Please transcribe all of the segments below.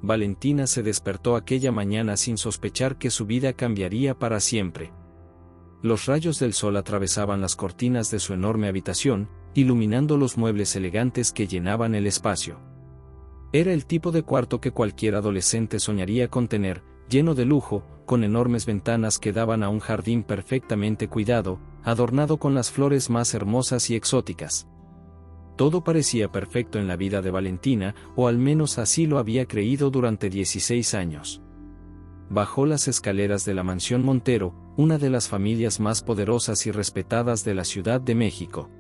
Valentina se despertó aquella mañana sin sospechar que su vida cambiaría para siempre. Los rayos del sol atravesaban las cortinas de su enorme habitación, iluminando los muebles elegantes que llenaban el espacio. Era el tipo de cuarto que cualquier adolescente soñaría con tener, lleno de lujo, con enormes ventanas que daban a un jardín perfectamente cuidado, adornado con las flores más hermosas y exóticas. Todo parecía perfecto en la vida de Valentina, o al menos así lo había creído durante 16 años. Bajó las escaleras de la mansión Montero, una de las familias más poderosas y respetadas de la Ciudad de México.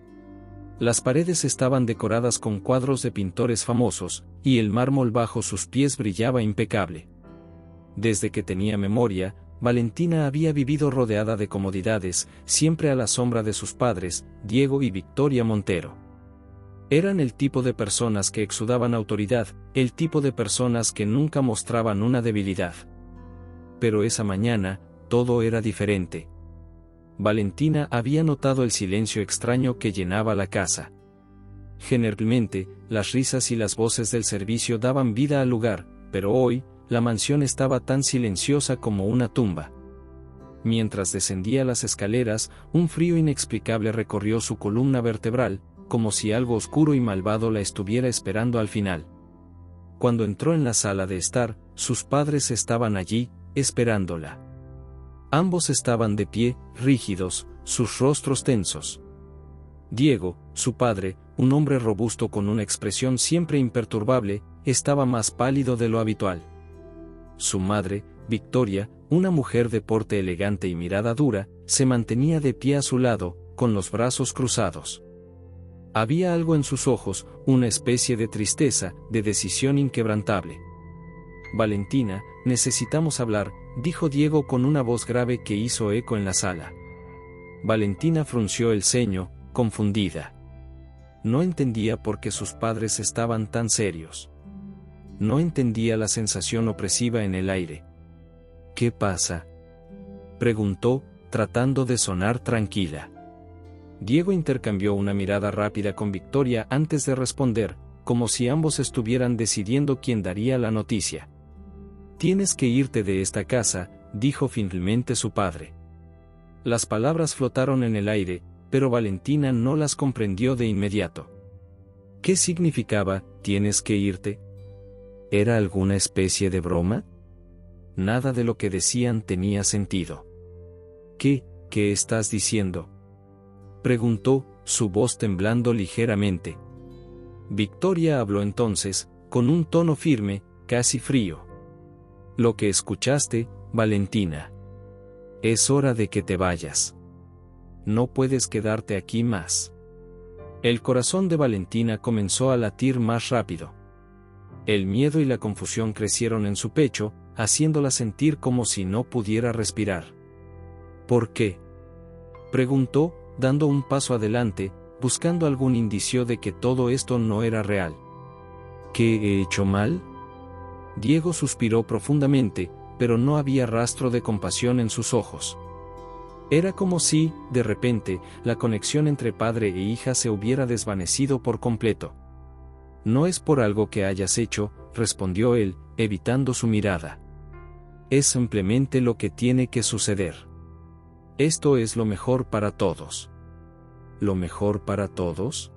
Las paredes estaban decoradas con cuadros de pintores famosos, y el mármol bajo sus pies brillaba impecable. Desde que tenía memoria, Valentina había vivido rodeada de comodidades, siempre a la sombra de sus padres, Diego y Victoria Montero. Eran el tipo de personas que exudaban autoridad, el tipo de personas que nunca mostraban una debilidad. Pero esa mañana, todo era diferente. Valentina había notado el silencio extraño que llenaba la casa. Generalmente, las risas y las voces del servicio daban vida al lugar, pero hoy, la mansión estaba tan silenciosa como una tumba. Mientras descendía las escaleras, un frío inexplicable recorrió su columna vertebral, como si algo oscuro y malvado la estuviera esperando al final. Cuando entró en la sala de estar, sus padres estaban allí, esperándola. Ambos estaban de pie, rígidos, sus rostros tensos. Diego, su padre, un hombre robusto con una expresión siempre imperturbable, estaba más pálido de lo habitual. Su madre, Victoria, una mujer de porte elegante y mirada dura, se mantenía de pie a su lado, con los brazos cruzados. Había algo en sus ojos, una especie de tristeza, de decisión inquebrantable. Valentina, necesitamos hablar, dijo Diego con una voz grave que hizo eco en la sala. Valentina frunció el ceño, confundida. No entendía por qué sus padres estaban tan serios. No entendía la sensación opresiva en el aire. ¿Qué pasa?, preguntó, tratando de sonar tranquila. Diego intercambió una mirada rápida con Victoria antes de responder, como si ambos estuvieran decidiendo quién daría la noticia. Tienes que irte de esta casa, dijo finalmente su padre. Las palabras flotaron en el aire, pero Valentina no las comprendió de inmediato. ¿Qué significaba, tienes que irte? ¿Era alguna especie de broma? Nada de lo que decían tenía sentido. ¿Qué estás diciendo?, preguntó, su voz temblando ligeramente. Victoria habló entonces, con un tono firme, casi frío. Lo que escuchaste, Valentina. Es hora de que te vayas. No puedes quedarte aquí más. El corazón de Valentina comenzó a latir más rápido. El miedo y la confusión crecieron en su pecho, haciéndola sentir como si no pudiera respirar. ¿Por qué?, preguntó, dando un paso adelante, buscando algún indicio de que todo esto no era real. ¿Qué he hecho mal?, Diego suspiró profundamente, pero no había rastro de compasión en sus ojos. Era como si, de repente, la conexión entre padre e hija se hubiera desvanecido por completo. No es por algo que hayas hecho, respondió él, evitando su mirada. Es simplemente lo que tiene que suceder. Esto es lo mejor para todos. ¿Lo mejor para todos?,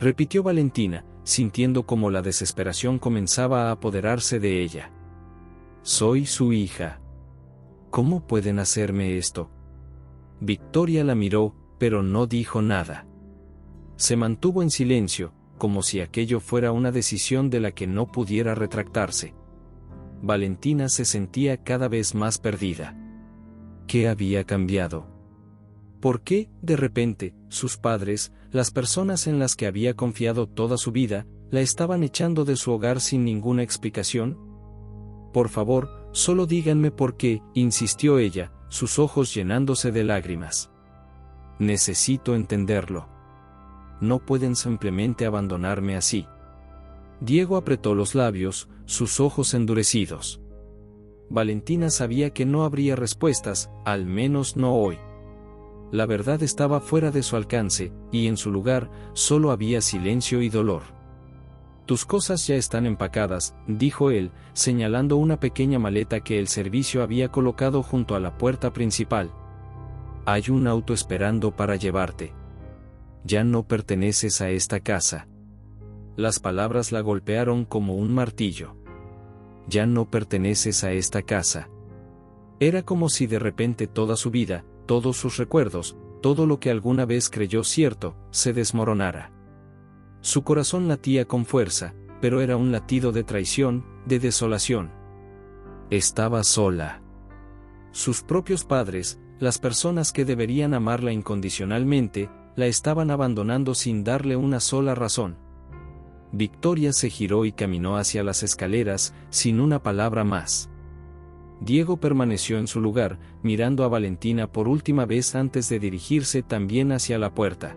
repitió Valentina, sintiendo como la desesperación comenzaba a apoderarse de ella. Soy su hija. ¿Cómo pueden hacerme esto? Victoria la miró, pero no dijo nada. Se mantuvo en silencio, como si aquello fuera una decisión de la que no pudiera retractarse. Valentina se sentía cada vez más perdida. ¿Qué había cambiado? ¿Por qué, de repente, sus padres, las personas en las que había confiado toda su vida, la estaban echando de su hogar sin ninguna explicación? Por favor, solo díganme por qué, insistió ella, sus ojos llenándose de lágrimas. Necesito entenderlo. No pueden simplemente abandonarme así. Diego apretó los labios, sus ojos endurecidos. Valentina sabía que no habría respuestas, al menos no hoy. La verdad estaba fuera de su alcance, y en su lugar, solo había silencio y dolor. Tus cosas ya están empacadas, dijo él, señalando una pequeña maleta que el servicio había colocado junto a la puerta principal. Hay un auto esperando para llevarte. Ya no perteneces a esta casa. Las palabras la golpearon como un martillo. Ya no perteneces a esta casa. Era como si de repente toda su vida, todos sus recuerdos, todo lo que alguna vez creyó cierto, se desmoronara. Su corazón latía con fuerza, pero era un latido de traición, de desolación. Estaba sola. Sus propios padres, las personas que deberían amarla incondicionalmente, la estaban abandonando sin darle una sola razón. Victoria se giró y caminó hacia las escaleras, sin una palabra más. Diego permaneció en su lugar, mirando a Valentina por última vez antes de dirigirse también hacia la puerta.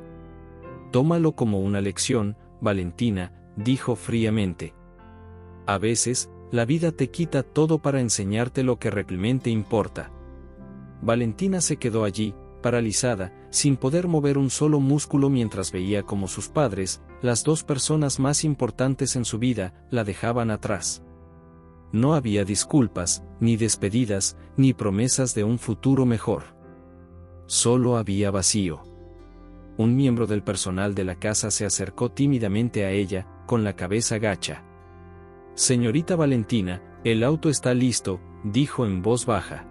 Tómalo como una lección, Valentina, dijo fríamente. A veces, la vida te quita todo para enseñarte lo que realmente importa. Valentina se quedó allí, paralizada, sin poder mover un solo músculo mientras veía cómo sus padres, las dos personas más importantes en su vida, la dejaban atrás. No había disculpas, ni despedidas, ni promesas de un futuro mejor. Solo había vacío. Un miembro del personal de la casa se acercó tímidamente a ella, con la cabeza gacha. Señorita Valentina, el auto está listo, dijo en voz baja.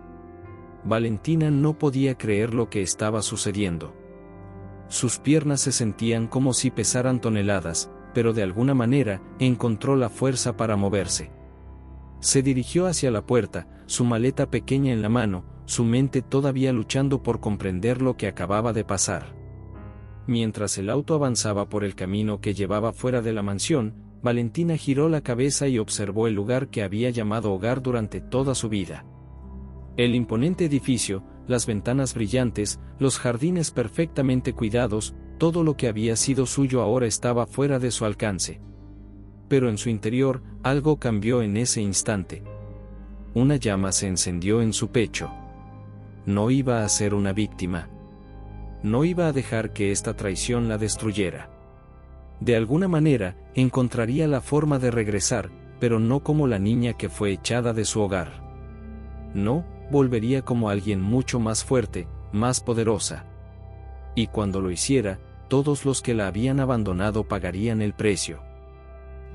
Valentina no podía creer lo que estaba sucediendo. Sus piernas se sentían como si pesaran toneladas, pero de alguna manera, encontró la fuerza para moverse. Se dirigió hacia la puerta, su maleta pequeña en la mano, su mente todavía luchando por comprender lo que acababa de pasar. Mientras el auto avanzaba por el camino que llevaba fuera de la mansión, Valentina giró la cabeza y observó el lugar que había llamado hogar durante toda su vida. El imponente edificio, las ventanas brillantes, los jardines perfectamente cuidados, todo lo que había sido suyo ahora estaba fuera de su alcance. Pero en su interior, algo cambió en ese instante. Una llama se encendió en su pecho. No iba a ser una víctima. No iba a dejar que esta traición la destruyera. De alguna manera, encontraría la forma de regresar, pero no como la niña que fue echada de su hogar. No, volvería como alguien mucho más fuerte, más poderosa. Y cuando lo hiciera, todos los que la habían abandonado pagarían el precio.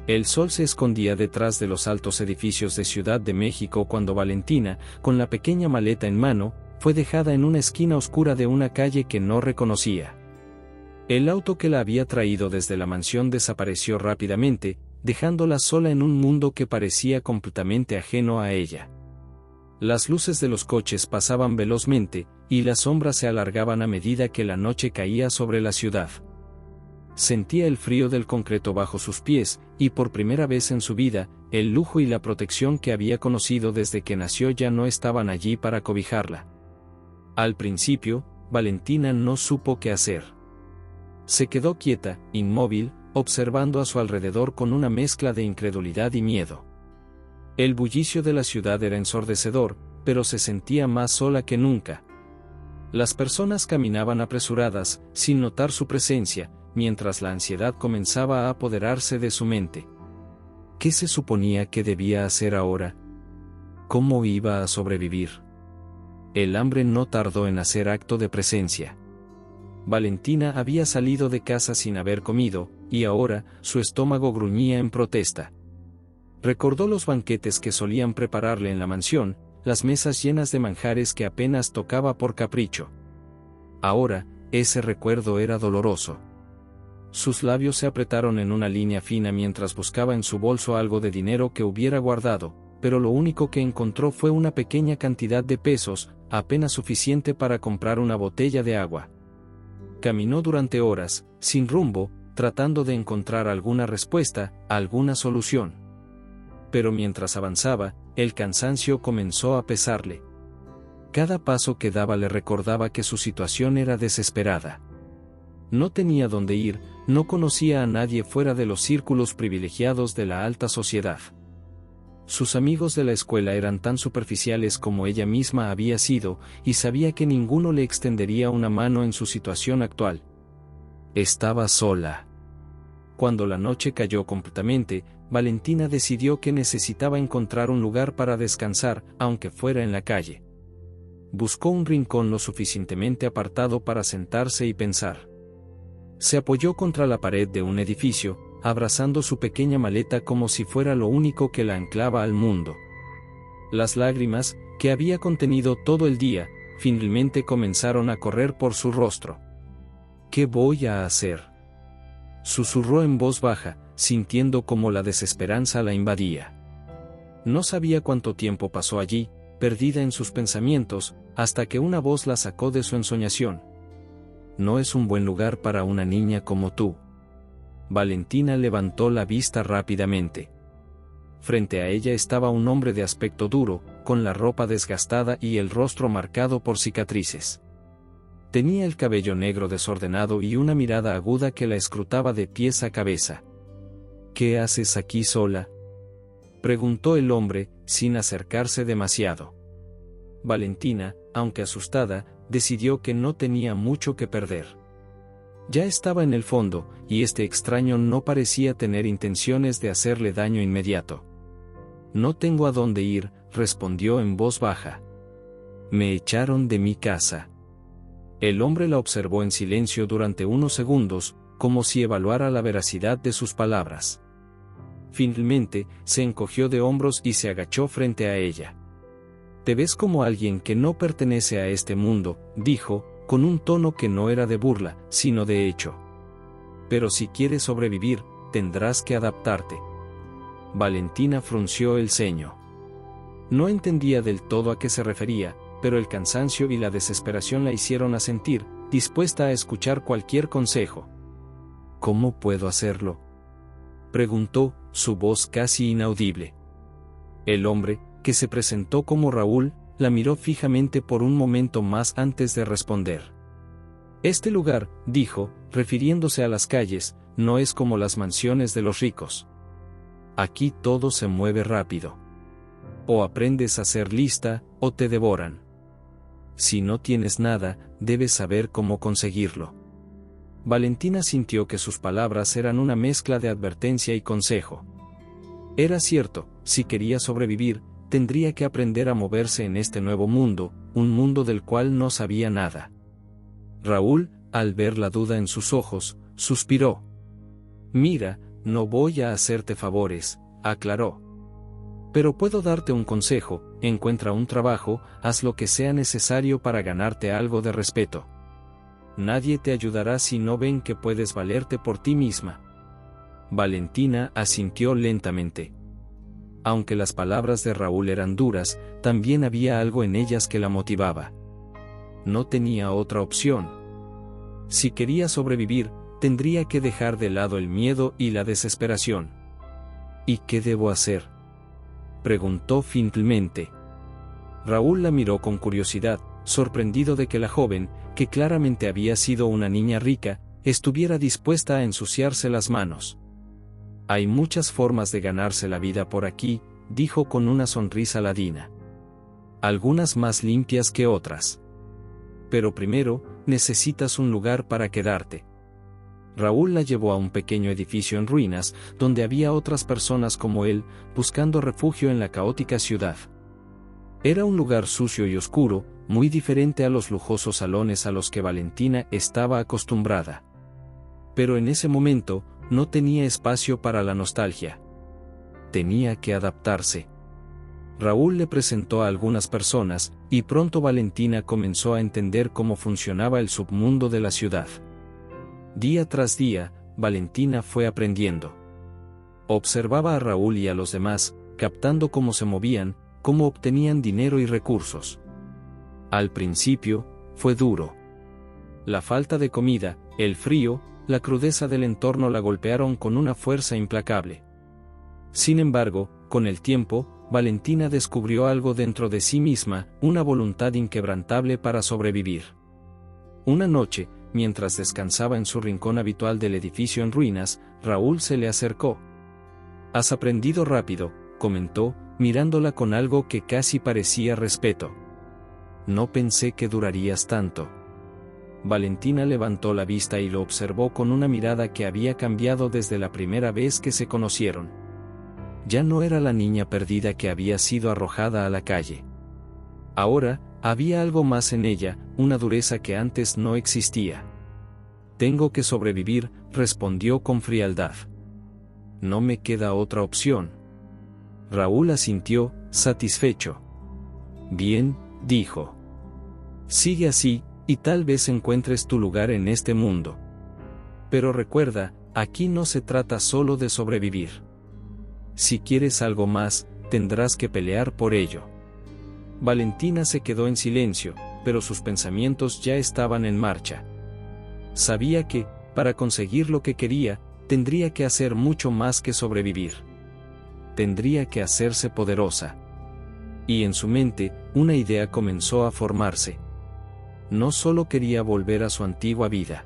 El sol se escondía detrás de los altos edificios de Ciudad de México cuando Valentina, con la pequeña maleta en mano, fue dejada en una esquina oscura de una calle que no reconocía. El auto que la había traído desde la mansión desapareció rápidamente, dejándola sola en un mundo que parecía completamente ajeno a ella. Las luces de los coches pasaban velozmente, y las sombras se alargaban a medida que la noche caía sobre la ciudad. Sentía el frío del concreto bajo sus pies, y por primera vez en su vida, el lujo y la protección que había conocido desde que nació ya no estaban allí para cobijarla. Al principio, Valentina no supo qué hacer. Se quedó quieta, inmóvil, observando a su alrededor con una mezcla de incredulidad y miedo. El bullicio de la ciudad era ensordecedor, pero se sentía más sola que nunca. Las personas caminaban apresuradas, sin notar su presencia, mientras la ansiedad comenzaba a apoderarse de su mente. ¿Qué se suponía que debía hacer ahora? ¿Cómo iba a sobrevivir? El hambre no tardó en hacer acto de presencia. Valentina había salido de casa sin haber comido, y ahora, su estómago gruñía en protesta. Recordó los banquetes que solían prepararle en la mansión, las mesas llenas de manjares que apenas tocaba por capricho. Ahora, ese recuerdo era doloroso. Sus labios se apretaron en una línea fina mientras buscaba en su bolso algo de dinero que hubiera guardado, pero lo único que encontró fue una pequeña cantidad de pesos, apenas suficiente para comprar una botella de agua. Caminó durante horas, sin rumbo, tratando de encontrar alguna respuesta, alguna solución. Pero mientras avanzaba, el cansancio comenzó a pesarle. Cada paso que daba le recordaba que su situación era desesperada. No tenía dónde ir, no conocía a nadie fuera de los círculos privilegiados de la alta sociedad. Sus amigos de la escuela eran tan superficiales como ella misma había sido, y sabía que ninguno le extendería una mano en su situación actual. Estaba sola. cuando la noche cayó completamente, Valentina decidió que necesitaba encontrar un lugar para descansar, aunque fuera en la calle. Buscó un rincón lo suficientemente apartado para sentarse y pensar. Se apoyó contra la pared de un edificio, abrazando su pequeña maleta como si fuera lo único que la anclaba al mundo. Las lágrimas, que había contenido todo el día, finalmente comenzaron a correr por su rostro. ¿Qué voy a hacer?, susurró en voz baja, sintiendo cómo la desesperanza la invadía. No sabía cuánto tiempo pasó allí, perdida en sus pensamientos, hasta que una voz la sacó de su ensoñación. No es un buen lugar para una niña como tú. Valentina levantó la vista rápidamente. Frente a ella estaba un hombre de aspecto duro, con la ropa desgastada y el rostro marcado por cicatrices. Tenía el cabello negro desordenado y una mirada aguda que la escrutaba de pies a cabeza. ¿Qué haces aquí sola?, preguntó el hombre, sin acercarse demasiado. Valentina, aunque asustada, decidió que no tenía mucho que perder. Ya estaba en el fondo, y este extraño no parecía tener intenciones de hacerle daño inmediato. No tengo a dónde ir, respondió en voz baja. Me echaron de mi casa. El hombre la observó en silencio durante unos segundos, como si evaluara la veracidad de sus palabras. Finalmente, se encogió de hombros y se agachó frente a ella. Te ves como alguien que no pertenece a este mundo, dijo, con un tono que no era de burla, sino de hecho. Pero si quieres sobrevivir, tendrás que adaptarte. Valentina frunció el ceño. No entendía del todo a qué se refería, pero el cansancio y la desesperación la hicieron asentir, dispuesta a escuchar cualquier consejo. ¿Cómo puedo hacerlo?, preguntó, su voz casi inaudible. El hombre, que se presentó como Raúl, la miró fijamente por un momento más antes de responder. Este lugar, dijo, refiriéndose a las calles, no es como las mansiones de los ricos. Aquí todo se mueve rápido. O aprendes a ser lista, o te devoran. Si no tienes nada, debes saber cómo conseguirlo. Valentina sintió que sus palabras eran una mezcla de advertencia y consejo. Era cierto, si quería sobrevivir, tendría que aprender a moverse en este nuevo mundo, un mundo del cual no sabía nada. Raúl, al ver la duda en sus ojos, suspiró. Mira, no voy a hacerte favores, aclaró. Pero puedo darte un consejo: encuentra un trabajo, haz lo que sea necesario para ganarte algo de respeto. Nadie te ayudará si no ven que puedes valerte por ti misma. Valentina asintió lentamente. Aunque las palabras de Raúl eran duras, también había algo en ellas que la motivaba. No tenía otra opción. Si quería sobrevivir, tendría que dejar de lado el miedo y la desesperación. ¿Y qué debo hacer?, preguntó finalmente. Raúl la miró con curiosidad, sorprendido de que la joven, que claramente había sido una niña rica, estuviera dispuesta a ensuciarse las manos. Hay muchas formas de ganarse la vida por aquí, dijo con una sonrisa ladina. Algunas más limpias que otras. Pero primero, necesitas un lugar para quedarte. Raúl la llevó a un pequeño edificio en ruinas, donde había otras personas como él, buscando refugio en la caótica ciudad. Era un lugar sucio y oscuro, muy diferente a los lujosos salones a los que Valentina estaba acostumbrada. Pero en ese momento, no tenía espacio para la nostalgia. Tenía que adaptarse. Raúl le presentó a algunas personas, y pronto Valentina comenzó a entender cómo funcionaba el submundo de la ciudad. Día tras día, Valentina fue aprendiendo. Observaba a Raúl y a los demás, captando cómo se movían, cómo obtenían dinero y recursos. Al principio, fue duro. La falta de comida, el frío, la crudeza del entorno la golpearon con una fuerza implacable. Sin embargo, con el tiempo, Valentina descubrió algo dentro de sí misma, una voluntad inquebrantable para sobrevivir. Una noche, mientras descansaba en su rincón habitual del edificio en ruinas, Raúl se le acercó. «Has aprendido rápido», comentó, mirándola con algo que casi parecía respeto. «No pensé que durarías tanto». Valentina levantó la vista y lo observó con una mirada que había cambiado desde la primera vez que se conocieron. Ya no era la niña perdida que había sido arrojada a la calle. Ahora, había algo más en ella, una dureza que antes no existía. «Tengo que sobrevivir», respondió con frialdad. «No me queda otra opción». Raúl asintió, satisfecho. «Bien», dijo. «Sigue así, y tal vez encuentres tu lugar en este mundo. Pero recuerda, aquí no se trata solo de sobrevivir. Si quieres algo más, tendrás que pelear por ello». Valentina se quedó en silencio, pero sus pensamientos ya estaban en marcha. Sabía que, para conseguir lo que quería, tendría que hacer mucho más que sobrevivir. Tendría que hacerse poderosa. Y en su mente, una idea comenzó a formarse. No solo quería volver a su antigua vida.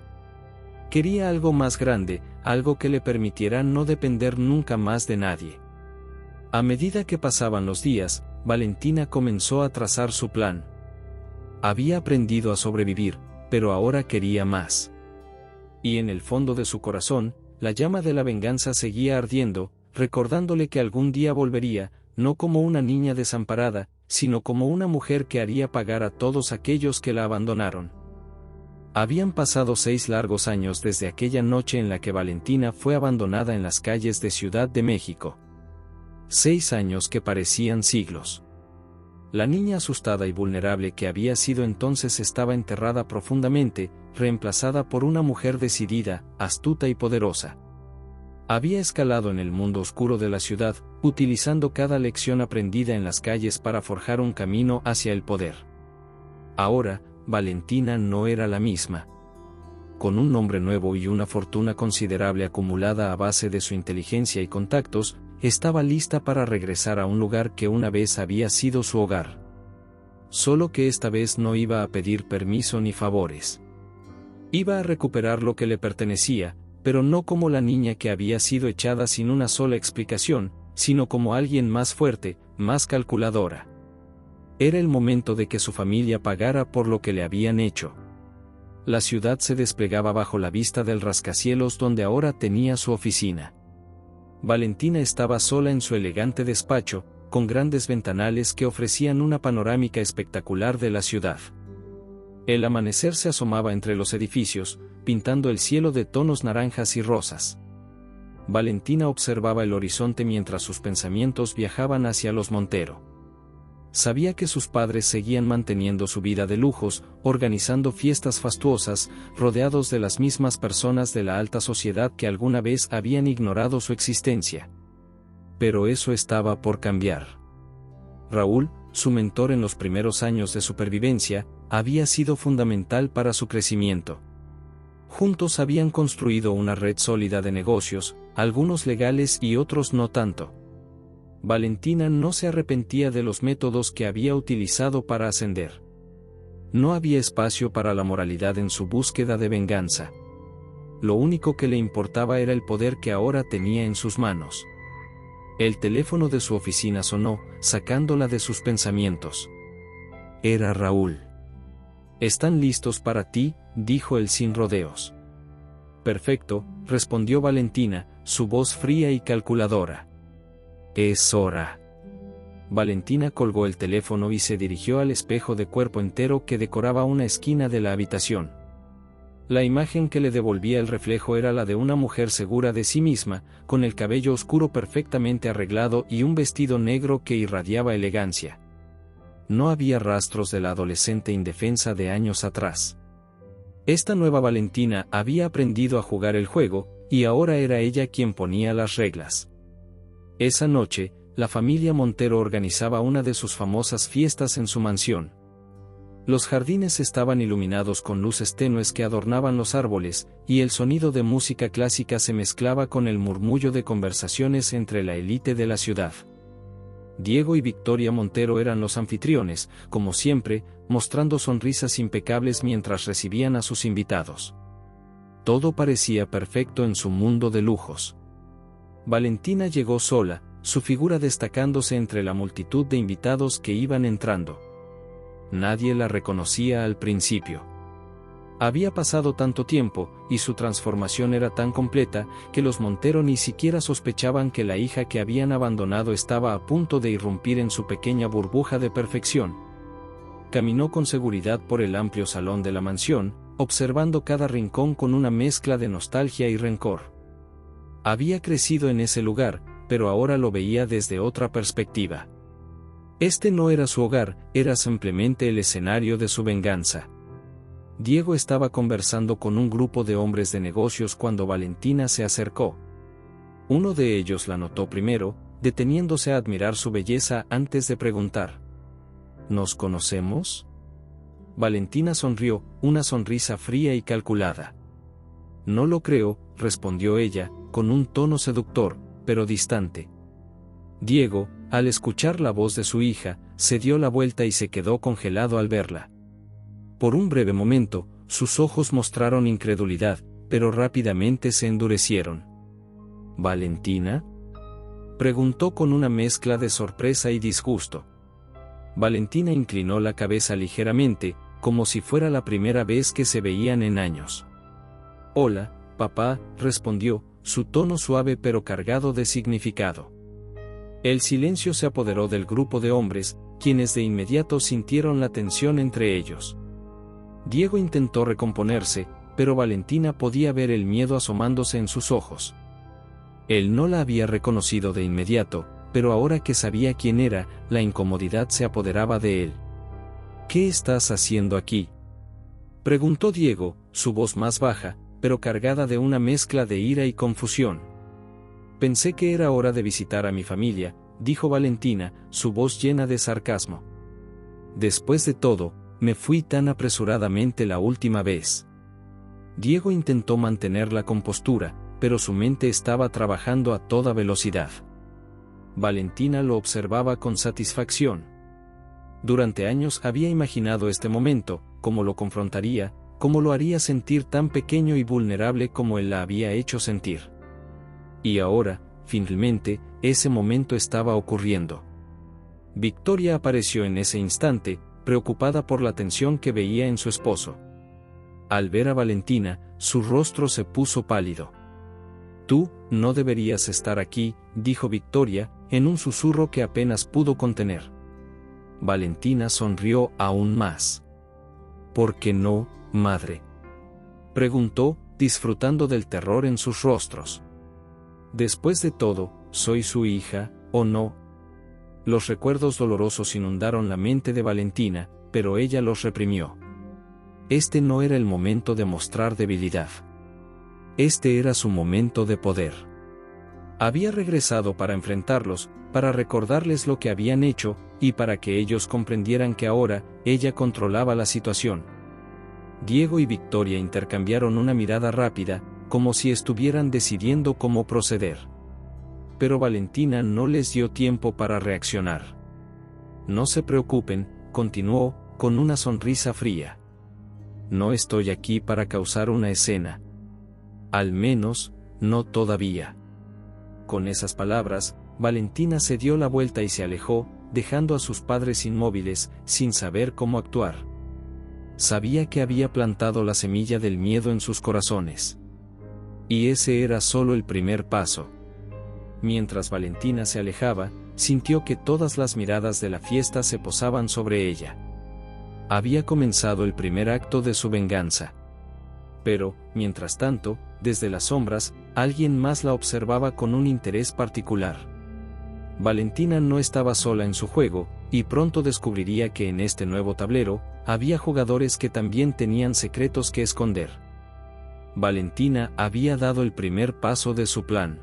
Quería algo más grande, algo que le permitiera no depender nunca más de nadie. A medida que pasaban los días, Valentina comenzó a trazar su plan. Había aprendido a sobrevivir, pero ahora quería más. Y en el fondo de su corazón, la llama de la venganza seguía ardiendo, recordándole que algún día volvería, no como una niña desamparada, sino como una mujer que haría pagar a todos aquellos que la abandonaron. Habían pasado 6 largos años desde aquella noche en la que Valentina fue abandonada en las calles de Ciudad de México. 6 años que parecían siglos. La niña asustada y vulnerable que había sido entonces estaba enterrada profundamente, reemplazada por una mujer decidida, astuta y poderosa. Había escalado en el mundo oscuro de la ciudad, utilizando cada lección aprendida en las calles para forjar un camino hacia el poder. Ahora, Valentina no era la misma. Con un nombre nuevo y una fortuna considerable acumulada a base de su inteligencia y contactos, estaba lista para regresar a un lugar que una vez había sido su hogar. Solo que esta vez no iba a pedir permiso ni favores. Iba a recuperar lo que le pertenecía, pero no como la niña que había sido echada sin una sola explicación, sino como alguien más fuerte, más calculadora. Era el momento de que su familia pagara por lo que le habían hecho. La ciudad se desplegaba bajo la vista del rascacielos donde ahora tenía su oficina. Valentina estaba sola en su elegante despacho, con grandes ventanales que ofrecían una panorámica espectacular de la ciudad. El amanecer se asomaba entre los edificios, pintando el cielo de tonos naranjas y rosas. Valentina observaba el horizonte mientras sus pensamientos viajaban hacia los Montero. Sabía que sus padres seguían manteniendo su vida de lujos, organizando fiestas fastuosas, rodeados de las mismas personas de la alta sociedad que alguna vez habían ignorado su existencia. Pero eso estaba por cambiar. Raúl, su mentor en los primeros años de supervivencia, había sido fundamental para su crecimiento. Juntos habían construido una red sólida de negocios, algunos legales y otros no tanto. Valentina no se arrepentía de los métodos que había utilizado para ascender. No había espacio para la moralidad en su búsqueda de venganza. Lo único que le importaba era el poder que ahora tenía en sus manos. El teléfono de su oficina sonó, sacándola de sus pensamientos. Era Raúl. «¿Están listos para ti?», dijo él sin rodeos. «Perfecto», respondió Valentina, su voz fría y calculadora. «Es hora». Valentina colgó el teléfono y se dirigió al espejo de cuerpo entero que decoraba una esquina de la habitación. La imagen que le devolvía el reflejo era la de una mujer segura de sí misma, con el cabello oscuro perfectamente arreglado y un vestido negro que irradiaba elegancia. No había rastros de la adolescente indefensa de años atrás. Esta nueva Valentina había aprendido a jugar el juego, y ahora era ella quien ponía las reglas. Esa noche, la familia Montero organizaba una de sus famosas fiestas en su mansión. Los jardines estaban iluminados con luces tenues que adornaban los árboles, y el sonido de música clásica se mezclaba con el murmullo de conversaciones entre la élite de la ciudad. Diego y Victoria Montero eran los anfitriones, como siempre, mostrando sonrisas impecables mientras recibían a sus invitados. Todo parecía perfecto en su mundo de lujos. Valentina llegó sola, su figura destacándose entre la multitud de invitados que iban entrando. Nadie la reconocía al principio. Había pasado tanto tiempo, y su transformación era tan completa, que los Montero ni siquiera sospechaban que la hija que habían abandonado estaba a punto de irrumpir en su pequeña burbuja de perfección. Caminó con seguridad por el amplio salón de la mansión, observando cada rincón con una mezcla de nostalgia y rencor. Había crecido en ese lugar, pero ahora lo veía desde otra perspectiva. Este no era su hogar, era simplemente el escenario de su venganza. Diego estaba conversando con un grupo de hombres de negocios cuando Valentina se acercó. Uno de ellos la notó primero, deteniéndose a admirar su belleza antes de preguntar: ¿Nos conocemos? Valentina sonrió, una sonrisa fría y calculada. No lo creo, respondió ella, con un tono seductor, pero distante. Diego, al escuchar la voz de su hija, se dio la vuelta y se quedó congelado al verla. Por un breve momento, sus ojos mostraron incredulidad, pero rápidamente se endurecieron. ¿Valentina?, preguntó con una mezcla de sorpresa y disgusto. Valentina inclinó la cabeza ligeramente, como si fuera la primera vez que se veían en años. «Hola, papá», respondió, su tono suave pero cargado de significado. El silencio se apoderó del grupo de hombres, quienes de inmediato sintieron la tensión entre ellos. Diego intentó recomponerse, pero Valentina podía ver el miedo asomándose en sus ojos. Él no la había reconocido de inmediato, pero ahora que sabía quién era, la incomodidad se apoderaba de él. «¿Qué estás haciendo aquí?», preguntó Diego, su voz más baja, pero cargada de una mezcla de ira y confusión. «Pensé que era hora de visitar a mi familia», dijo Valentina, su voz llena de sarcasmo. «Después de todo, me fui tan apresuradamente la última vez». Diego intentó mantener la compostura, pero su mente estaba trabajando a toda velocidad. Valentina lo observaba con satisfacción. Durante años había imaginado este momento, cómo lo confrontaría, cómo lo haría sentir tan pequeño y vulnerable como él la había hecho sentir. Y ahora, finalmente, ese momento estaba ocurriendo. Victoria apareció en ese instante, preocupada por la tensión que veía en su esposo. Al ver a Valentina, su rostro se puso pálido. «Tú, no deberías estar aquí», dijo Victoria, en un susurro que apenas pudo contener. Valentina sonrió aún más. «¿Por qué no, madre?», preguntó, disfrutando del terror en sus rostros. «Después de todo, soy su hija, ¿o no?». Los recuerdos dolorosos inundaron la mente de Valentina, pero ella los reprimió. Este no era el momento de mostrar debilidad. Este era su momento de poder. Había regresado para enfrentarlos, para recordarles lo que habían hecho, y para que ellos comprendieran que ahora, ella controlaba la situación. Diego y Victoria intercambiaron una mirada rápida, como si estuvieran decidiendo cómo proceder. Pero Valentina no les dio tiempo para reaccionar. «No se preocupen», continuó, con una sonrisa fría. «No estoy aquí para causar una escena. Al menos, no todavía». Con esas palabras, Valentina se dio la vuelta y se alejó, dejando a sus padres inmóviles, sin saber cómo actuar. Sabía que había plantado la semilla del miedo en sus corazones. Y ese era solo el primer paso. Mientras Valentina se alejaba, sintió que todas las miradas de la fiesta se posaban sobre ella. Había comenzado el primer acto de su venganza. Pero, mientras tanto, desde las sombras, alguien más la observaba con un interés particular. Valentina no estaba sola en su juego, y pronto descubriría que en este nuevo tablero, había jugadores que también tenían secretos que esconder. Valentina había dado el primer paso de su plan.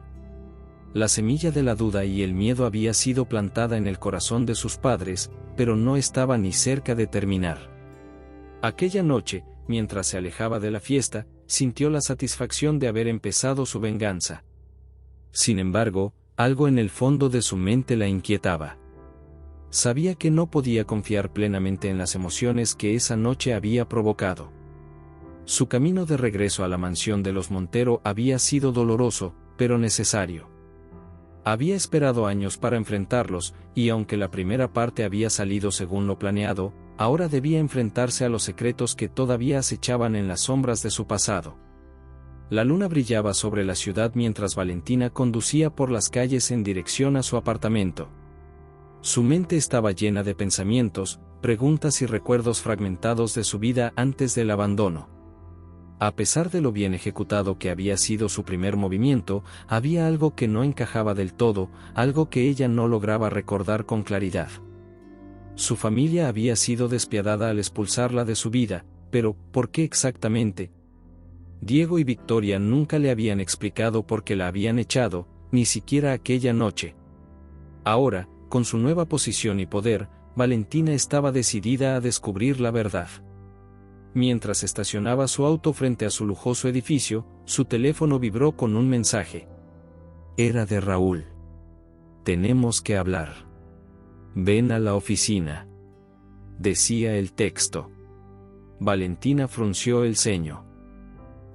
La semilla de la duda y el miedo había sido plantada en el corazón de sus padres, pero no estaba ni cerca de terminar. Aquella noche, mientras se alejaba de la fiesta, sintió la satisfacción de haber empezado su venganza. Sin embargo, algo en el fondo de su mente la inquietaba. Sabía que no podía confiar plenamente en las emociones que esa noche había provocado. Su camino de regreso a la mansión de los Montero había sido doloroso, pero necesario. Había esperado años para enfrentarlos, y aunque la primera parte había salido según lo planeado, Ahora debía enfrentarse a los secretos que todavía acechaban en las sombras de su pasado. La luna brillaba sobre la ciudad mientras Valentina conducía por las calles en dirección a su apartamento. Su mente estaba llena de pensamientos, preguntas y recuerdos fragmentados de su vida antes del abandono. A pesar de lo bien ejecutado que había sido su primer movimiento, había algo que no encajaba del todo, algo que ella no lograba recordar con claridad. Su familia había sido despiadada al expulsarla de su vida, pero ¿por qué exactamente? Diego y Victoria nunca le habían explicado por qué la habían echado, ni siquiera aquella noche. Ahora, con su nueva posición y poder, Valentina estaba decidida a descubrir la verdad. Mientras estacionaba su auto frente a su lujoso edificio, su teléfono vibró con un mensaje. Era de Raúl. Tenemos que hablar. Ven a la oficina. Decía el texto. Valentina frunció el ceño.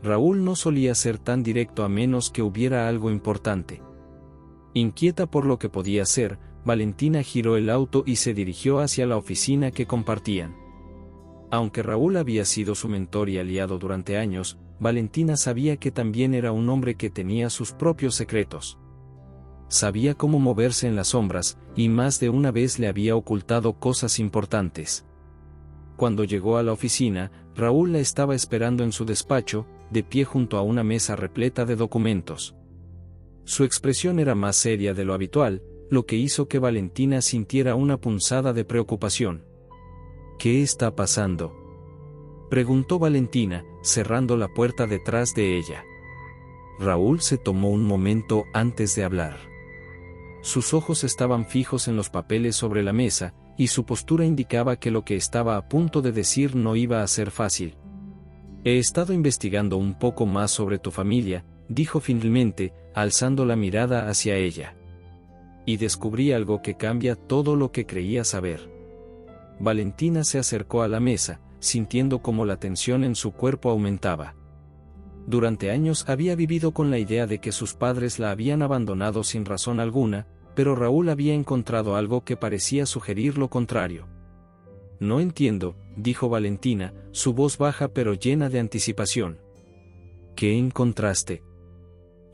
Raúl no solía ser tan directo a menos que hubiera algo importante. Inquieta por lo que podía ser, Valentina giró el auto y se dirigió hacia la oficina que compartían. Aunque Raúl había sido su mentor y aliado durante años, Valentina sabía que también era un hombre que tenía sus propios secretos. Sabía cómo moverse en las sombras, y más de una vez le había ocultado cosas importantes. Cuando llegó a la oficina, Raúl la estaba esperando en su despacho, de pie junto a una mesa repleta de documentos. Su expresión era más seria de lo habitual, lo que hizo que Valentina sintiera una punzada de preocupación. ¿Qué está pasando?, preguntó Valentina, cerrando la puerta detrás de ella. Raúl se tomó un momento antes de hablar. Sus ojos estaban fijos en los papeles sobre la mesa, y su postura indicaba que lo que estaba a punto de decir no iba a ser fácil. He estado investigando un poco más sobre tu familia, dijo finalmente, alzando la mirada hacia ella. Y descubrí algo que cambia todo lo que creía saber. Valentina se acercó a la mesa, sintiendo cómo la tensión en su cuerpo aumentaba. Durante años había vivido con la idea de que sus padres la habían abandonado sin razón alguna, pero Raúl había encontrado algo que parecía sugerir lo contrario. No entiendo, dijo Valentina, su voz baja pero llena de anticipación. ¿Qué encontraste?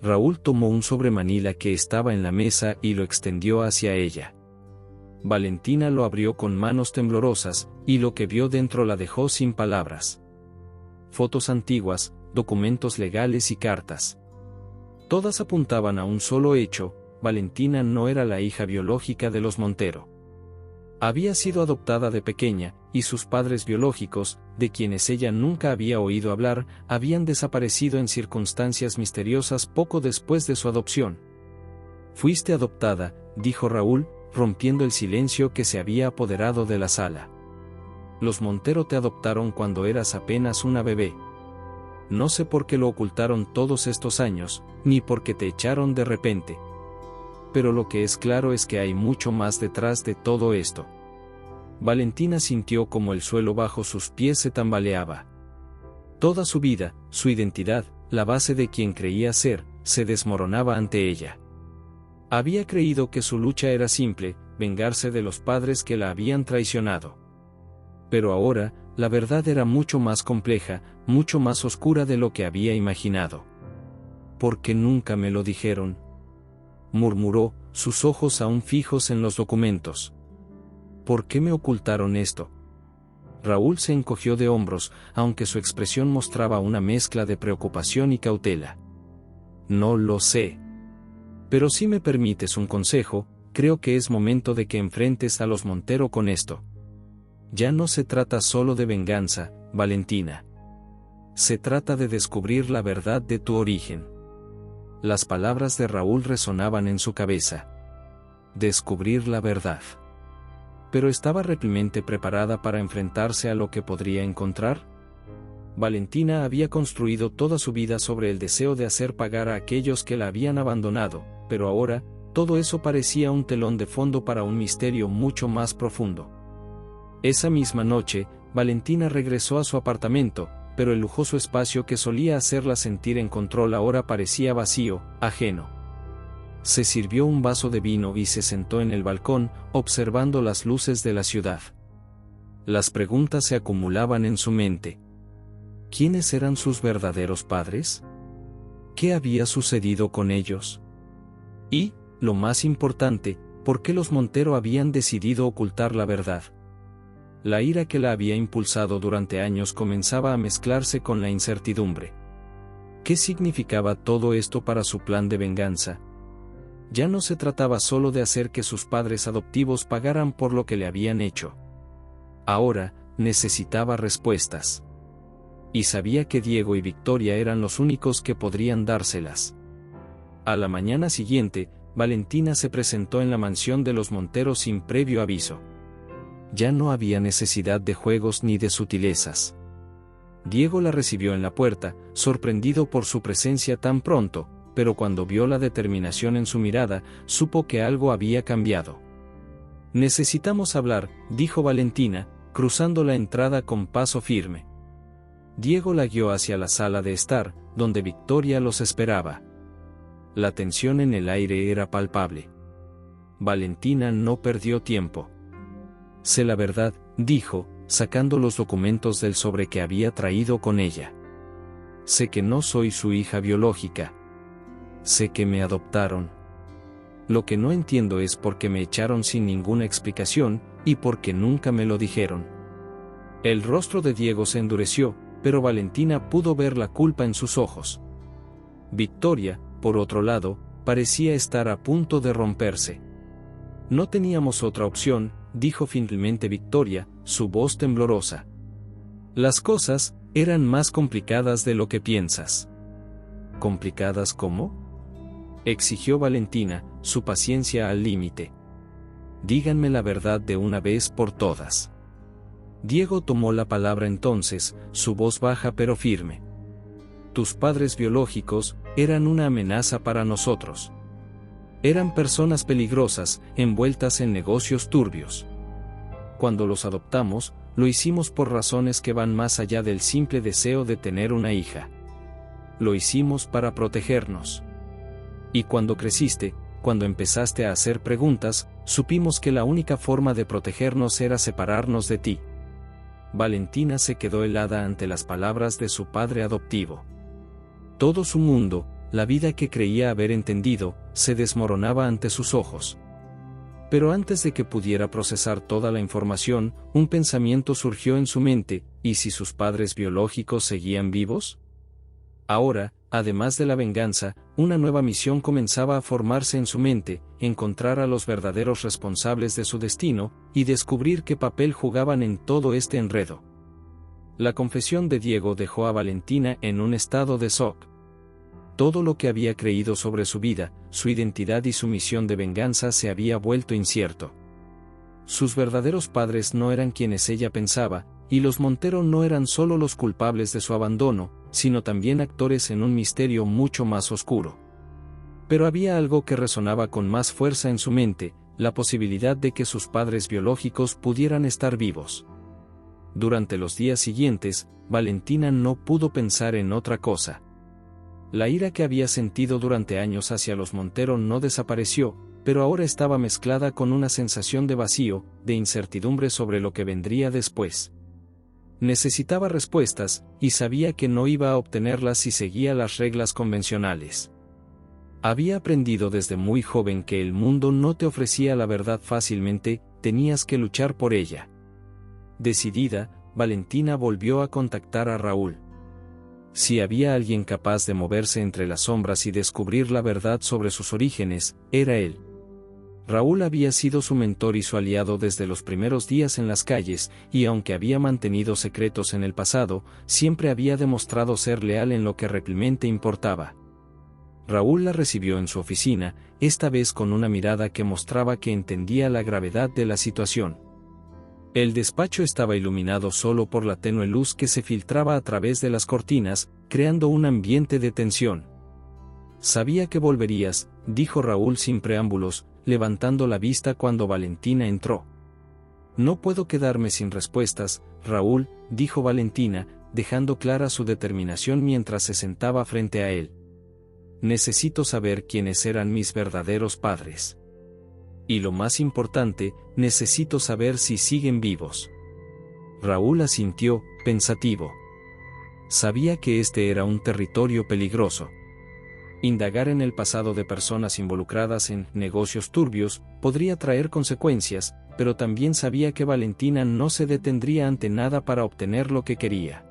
Raúl tomó un sobremanila que estaba en la mesa y lo extendió hacia ella. Valentina lo abrió con manos temblorosas, y lo que vio dentro la dejó sin palabras. Fotos antiguas, documentos legales y cartas. Todas apuntaban a un solo hecho: Valentina no era la hija biológica de los Montero. Había sido adoptada de pequeña, y sus padres biológicos, de quienes ella nunca había oído hablar, habían desaparecido en circunstancias misteriosas poco después de su adopción. Fuiste adoptada, dijo Raúl, rompiendo el silencio que se había apoderado de la sala. Los Montero te adoptaron cuando eras apenas una bebé. No sé por qué lo ocultaron todos estos años, ni por qué te echaron de repente. Pero lo que es claro es que hay mucho más detrás de todo esto. Valentina sintió como el suelo bajo sus pies se tambaleaba. Toda su vida, su identidad, la base de quien creía ser, se desmoronaba ante ella. Había creído que su lucha era simple, vengarse de los padres que la habían traicionado. Pero ahora, la verdad era mucho más compleja, mucho más oscura de lo que había imaginado. ¿Por qué nunca me lo dijeron?, murmuró, sus ojos aún fijos en los documentos. ¿Por qué me ocultaron esto? Raúl se encogió de hombros, aunque su expresión mostraba una mezcla de preocupación y cautela. No lo sé. Pero si me permites un consejo, creo que es momento de que enfrentes a los Montero con esto. Ya no se trata solo de venganza, Valentina. Se trata de descubrir la verdad de tu origen. Las palabras de Raúl resonaban en su cabeza. Descubrir la verdad. ¿Pero estaba realmente preparada para enfrentarse a lo que podría encontrar? Valentina había construido toda su vida sobre el deseo de hacer pagar a aquellos que la habían abandonado, pero ahora, todo eso parecía un telón de fondo para un misterio mucho más profundo. Esa misma noche, Valentina regresó a su apartamento, pero el lujoso espacio que solía hacerla sentir en control ahora parecía vacío, ajeno. Se sirvió un vaso de vino y se sentó en el balcón, observando las luces de la ciudad. Las preguntas se acumulaban en su mente. ¿Quiénes eran sus verdaderos padres? ¿Qué había sucedido con ellos? Y, lo más importante, ¿por qué los Montero habían decidido ocultar la verdad? La ira que la había impulsado durante años comenzaba a mezclarse con la incertidumbre. ¿Qué significaba todo esto para su plan de venganza? Ya no se trataba solo de hacer que sus padres adoptivos pagaran por lo que le habían hecho. Ahora, necesitaba respuestas. Y sabía que Diego y Victoria eran los únicos que podrían dárselas. A la mañana siguiente, Valentina se presentó en la mansión de los Montero sin previo aviso. Ya no había necesidad de juegos ni de sutilezas. Diego la recibió en la puerta, sorprendido por su presencia tan pronto, pero cuando vio la determinación en su mirada, supo que algo había cambiado. «Necesitamos hablar», dijo Valentina, cruzando la entrada con paso firme. Diego la guió hacia la sala de estar, donde Victoria los esperaba. La tensión en el aire era palpable. Valentina no perdió tiempo. «Sé la verdad», dijo, sacando los documentos del sobre que había traído con ella. «Sé que no soy su hija biológica. Sé que me adoptaron. Lo que no entiendo es por qué me echaron sin ninguna explicación, y por qué nunca me lo dijeron». El rostro de Diego se endureció, pero Valentina pudo ver la culpa en sus ojos. Victoria, por otro lado, parecía estar a punto de romperse. «No teníamos otra opción», dijo finalmente Victoria, su voz temblorosa. «Las cosas eran más complicadas de lo que piensas». «¿Complicadas cómo?», exigió Valentina, su paciencia al límite. «Díganme la verdad de una vez por todas». Diego tomó la palabra entonces, su voz baja pero firme. «Tus padres biológicos eran una amenaza para nosotros. Eran personas peligrosas, envueltas en negocios turbios. Cuando los adoptamos, lo hicimos por razones que van más allá del simple deseo de tener una hija. Lo hicimos para protegernos. Y cuando creciste, cuando empezaste a hacer preguntas, supimos que la única forma de protegernos era separarnos de ti». Valentina se quedó helada ante las palabras de su padre adoptivo. Todo su mundo, la vida que creía haber entendido, se desmoronaba ante sus ojos. Pero antes de que pudiera procesar toda la información, un pensamiento surgió en su mente: ¿y si sus padres biológicos seguían vivos? Ahora, además de la venganza, una nueva misión comenzaba a formarse en su mente: encontrar a los verdaderos responsables de su destino, y descubrir qué papel jugaban en todo este enredo. La confesión de Diego dejó a Valentina en un estado de shock. Todo lo que había creído sobre su vida, su identidad y su misión de venganza se había vuelto incierto. Sus verdaderos padres no eran quienes ella pensaba, y los Montero no eran solo los culpables de su abandono, sino también actores en un misterio mucho más oscuro. Pero había algo que resonaba con más fuerza en su mente: la posibilidad de que sus padres biológicos pudieran estar vivos. Durante los días siguientes, Valentina no pudo pensar en otra cosa. La ira que había sentido durante años hacia los Montero no desapareció, pero ahora estaba mezclada con una sensación de vacío, de incertidumbre sobre lo que vendría después. Necesitaba respuestas, y sabía que no iba a obtenerlas si seguía las reglas convencionales. Había aprendido desde muy joven que el mundo no te ofrecía la verdad fácilmente, tenías que luchar por ella. Decidida, Valentina volvió a contactar a Raúl. Si había alguien capaz de moverse entre las sombras y descubrir la verdad sobre sus orígenes, era él. Raúl había sido su mentor y su aliado desde los primeros días en las calles, y aunque había mantenido secretos en el pasado, siempre había demostrado ser leal en lo que realmente importaba. Raúl la recibió en su oficina, esta vez con una mirada que mostraba que entendía la gravedad de la situación. El despacho estaba iluminado solo por la tenue luz que se filtraba a través de las cortinas, creando un ambiente de tensión. «Sabía que volverías», dijo Raúl sin preámbulos, levantando la vista cuando Valentina entró. «No puedo quedarme sin respuestas, Raúl», dijo Valentina, dejando clara su determinación mientras se sentaba frente a él. «Necesito saber quiénes eran mis verdaderos padres. Y lo más importante, necesito saber si siguen vivos». Raúl asintió, pensativo. Sabía que este era un territorio peligroso. Indagar en el pasado de personas involucradas en negocios turbios podría traer consecuencias, pero también sabía que Valentina no se detendría ante nada para obtener lo que quería.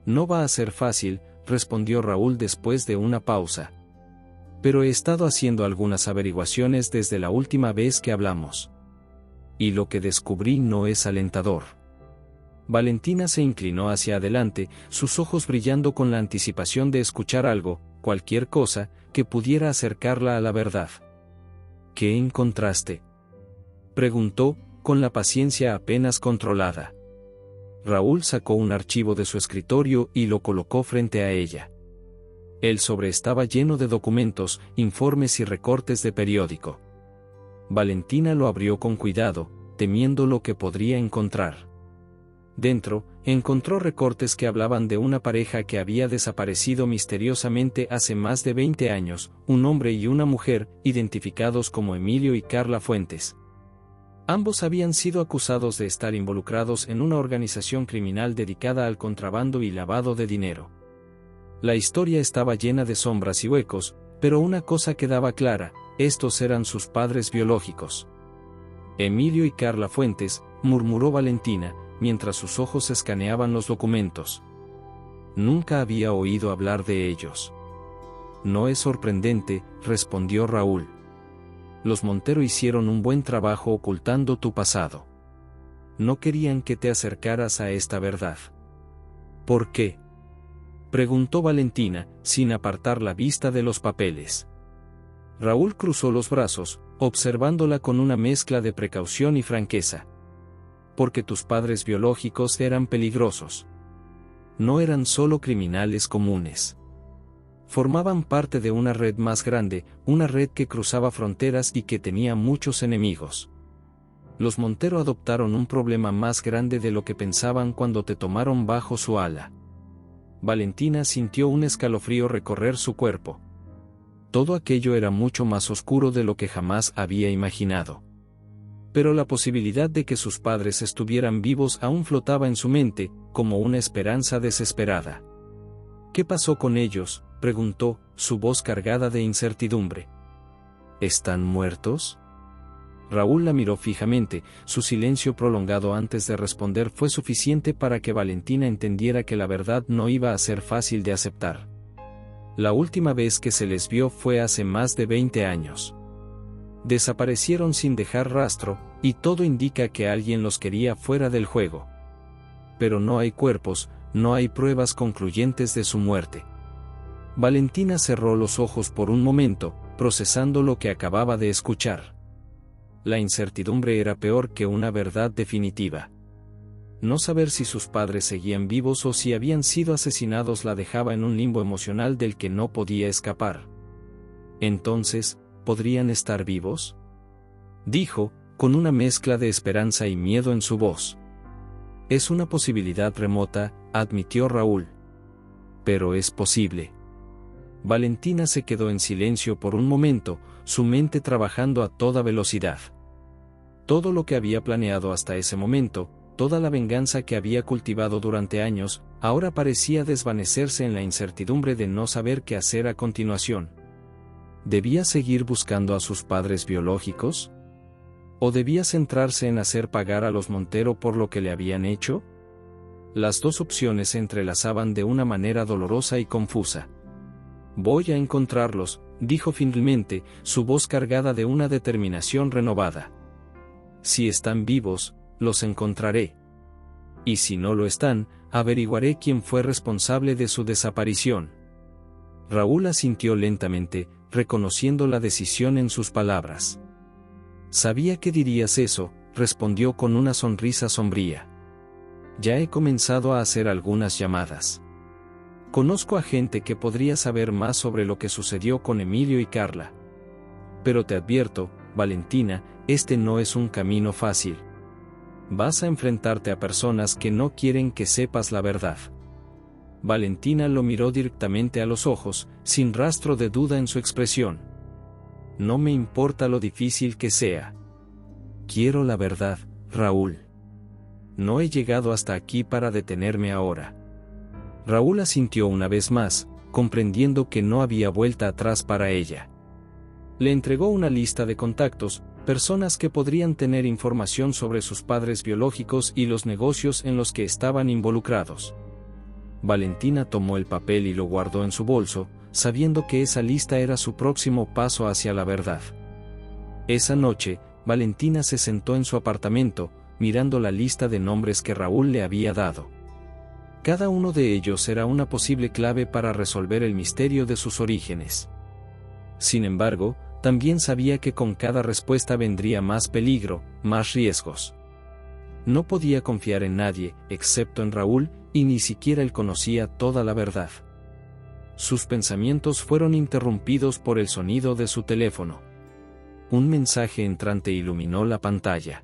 No va a ser fácil, respondió Raúl después de una pausa. Pero he estado haciendo algunas averiguaciones desde la última vez que hablamos. Y lo que descubrí no es alentador. Valentina se inclinó hacia adelante, sus ojos brillando con la anticipación de escuchar algo, cualquier cosa, que pudiera acercarla a la verdad. ¿Qué encontraste?, preguntó, con la paciencia apenas controlada. Raúl sacó un archivo de su escritorio y lo colocó frente a ella. El sobre estaba lleno de documentos, informes y recortes de periódico. Valentina lo abrió con cuidado, temiendo lo que podría encontrar. Dentro, encontró recortes que hablaban de una pareja que había desaparecido misteriosamente hace más de 20 años, un hombre y una mujer, identificados como Emilio y Carla Fuentes. Ambos habían sido acusados de estar involucrados en una organización criminal dedicada al contrabando y lavado de dinero. La historia estaba llena de sombras y huecos, pero una cosa quedaba clara: estos eran sus padres biológicos. Emilio y Carla Fuentes, murmuró Valentina, mientras sus ojos escaneaban los documentos. Nunca había oído hablar de ellos. No es sorprendente, respondió Raúl. Los Montero hicieron un buen trabajo ocultando tu pasado. No querían que te acercaras a esta verdad. ¿Por qué?, preguntó Valentina, sin apartar la vista de los papeles. Raúl cruzó los brazos, observándola con una mezcla de precaución y franqueza. Porque tus padres biológicos eran peligrosos. No eran solo criminales comunes. Formaban parte de una red más grande, una red que cruzaba fronteras y que tenía muchos enemigos. Los Montero adoptaron un problema más grande de lo que pensaban cuando te tomaron bajo su ala. Valentina sintió un escalofrío recorrer su cuerpo. Todo aquello era mucho más oscuro de lo que jamás había imaginado. Pero la posibilidad de que sus padres estuvieran vivos aún flotaba en su mente, como una esperanza desesperada. ¿Qué pasó con ellos?, preguntó, su voz cargada de incertidumbre. ¿Están muertos? Raúl la miró fijamente, su silencio prolongado antes de responder fue suficiente para que Valentina entendiera que la verdad no iba a ser fácil de aceptar. La última vez que se les vio fue hace más de 20 años. Desaparecieron sin dejar rastro, y todo indica que alguien los quería fuera del juego. Pero no hay cuerpos, no hay pruebas concluyentes de su muerte. Valentina cerró los ojos por un momento, procesando lo que acababa de escuchar. La incertidumbre era peor que una verdad definitiva. No saber si sus padres seguían vivos o si habían sido asesinados la dejaba en un limbo emocional del que no podía escapar. Entonces, ¿podrían estar vivos?, dijo, con una mezcla de esperanza y miedo en su voz. Es una posibilidad remota, admitió Raúl. Pero es posible. Valentina se quedó en silencio por un momento, su mente trabajando a toda velocidad. Todo lo que había planeado hasta ese momento, toda la venganza que había cultivado durante años, ahora parecía desvanecerse en la incertidumbre de no saber qué hacer a continuación. ¿Debía seguir buscando a sus padres biológicos? ¿O debía centrarse en hacer pagar a los Montero por lo que le habían hecho? Las dos opciones se entrelazaban de una manera dolorosa y confusa. Voy a encontrarlos, dijo finalmente, su voz cargada de una determinación renovada. Si están vivos, los encontraré. Y si no lo están, averiguaré quién fue responsable de su desaparición. Raúl asintió lentamente, reconociendo la decisión en sus palabras. Sabía que dirías eso, respondió con una sonrisa sombría. Ya he comenzado a hacer algunas llamadas. Conozco a gente que podría saber más sobre lo que sucedió con Emilio y Carla. Pero te advierto, Valentina, este no es un camino fácil. Vas a enfrentarte a personas que no quieren que sepas la verdad. Valentina lo miró directamente a los ojos, sin rastro de duda en su expresión. No me importa lo difícil que sea. Quiero la verdad, Raúl. No he llegado hasta aquí para detenerme ahora. Raúl asintió una vez más, comprendiendo que no había vuelta atrás para ella. Le entregó una lista de contactos, personas que podrían tener información sobre sus padres biológicos y los negocios en los que estaban involucrados. Valentina tomó el papel y lo guardó en su bolso, sabiendo que esa lista era su próximo paso hacia la verdad. Esa noche, Valentina se sentó en su apartamento, mirando la lista de nombres que Raúl le había dado. Cada uno de ellos era una posible clave para resolver el misterio de sus orígenes. Sin embargo, también sabía que con cada respuesta vendría más peligro, más riesgos. No podía confiar en nadie, excepto en Raúl, y ni siquiera él conocía toda la verdad. Sus pensamientos fueron interrumpidos por el sonido de su teléfono. Un mensaje entrante iluminó la pantalla.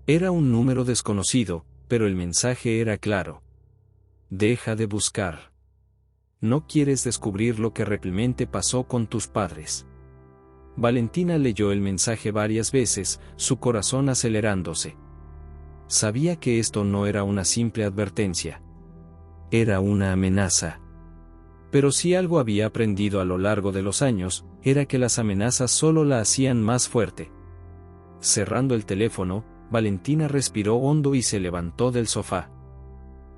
Era un número desconocido, pero el mensaje era claro. Deja de buscar. No quieres descubrir lo que realmente pasó con tus padres. Valentina leyó el mensaje varias veces, su corazón acelerándose. Sabía que esto no era una simple advertencia. Era una amenaza. Pero si algo había aprendido a lo largo de los años, era que las amenazas solo la hacían más fuerte. Cerrando el teléfono, Valentina respiró hondo y se levantó del sofá.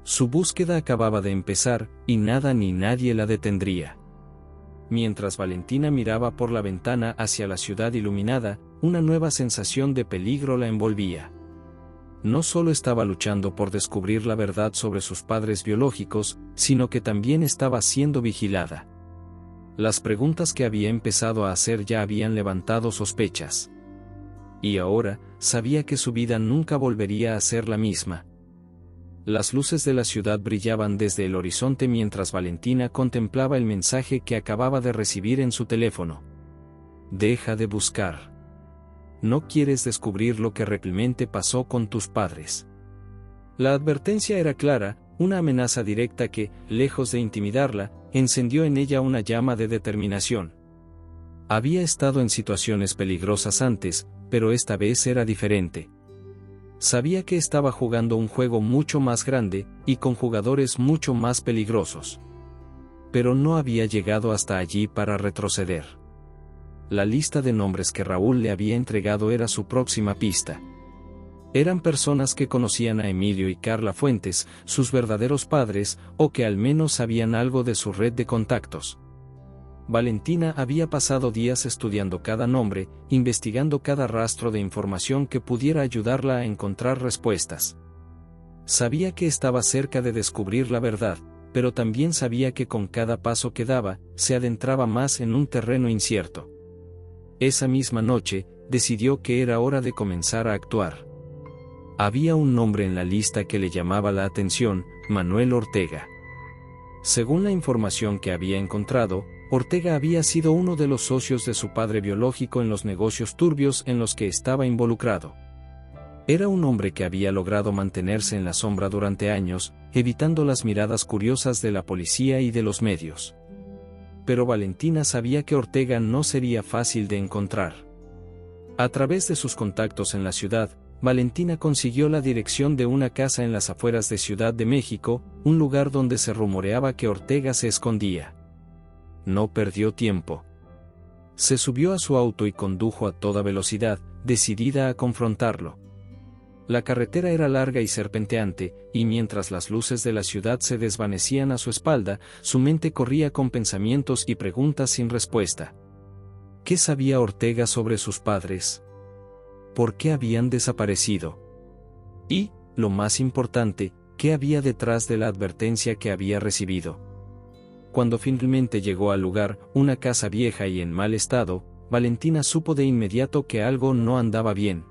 Su búsqueda acababa de empezar, y nada ni nadie la detendría. Mientras Valentina miraba por la ventana hacia la ciudad iluminada, una nueva sensación de peligro la envolvía. No solo estaba luchando por descubrir la verdad sobre sus padres biológicos, sino que también estaba siendo vigilada. Las preguntas que había empezado a hacer ya habían levantado sospechas. Y ahora, sabía que su vida nunca volvería a ser la misma. Las luces de la ciudad brillaban desde el horizonte mientras Valentina contemplaba el mensaje que acababa de recibir en su teléfono. Deja de buscar. No quieres descubrir lo que realmente pasó con tus padres. La advertencia era clara, una amenaza directa que, lejos de intimidarla, encendió en ella una llama de determinación. Había estado en situaciones peligrosas antes, pero esta vez era diferente. Sabía que estaba jugando un juego mucho más grande, y con jugadores mucho más peligrosos. Pero no había llegado hasta allí para retroceder. La lista de nombres que Raúl le había entregado era su próxima pista. Eran personas que conocían a Emilio y Carla Fuentes, sus verdaderos padres, o que al menos sabían algo de su red de contactos. Valentina había pasado días estudiando cada nombre, investigando cada rastro de información que pudiera ayudarla a encontrar respuestas. Sabía que estaba cerca de descubrir la verdad, pero también sabía que con cada paso que daba, se adentraba más en un terreno incierto. Esa misma noche, decidió que era hora de comenzar a actuar. Había un nombre en la lista que le llamaba la atención: Manuel Ortega. Según la información que había encontrado, Ortega había sido uno de los socios de su padre biológico en los negocios turbios en los que estaba involucrado. Era un hombre que había logrado mantenerse en la sombra durante años, evitando las miradas curiosas de la policía y de los medios. Pero Valentina sabía que Ortega no sería fácil de encontrar. A través de sus contactos en la ciudad, Valentina consiguió la dirección de una casa en las afueras de Ciudad de México, un lugar donde se rumoreaba que Ortega se escondía. No perdió tiempo. Se subió a su auto y condujo a toda velocidad, decidida a confrontarlo. La carretera era larga y serpenteante, y mientras las luces de la ciudad se desvanecían a su espalda, su mente corría con pensamientos y preguntas sin respuesta. ¿Qué sabía Ortega sobre sus padres? ¿Por qué habían desaparecido? Y, lo más importante, ¿qué había detrás de la advertencia que había recibido? Cuando finalmente llegó al lugar, una casa vieja y en mal estado, Valentina supo de inmediato que algo no andaba bien.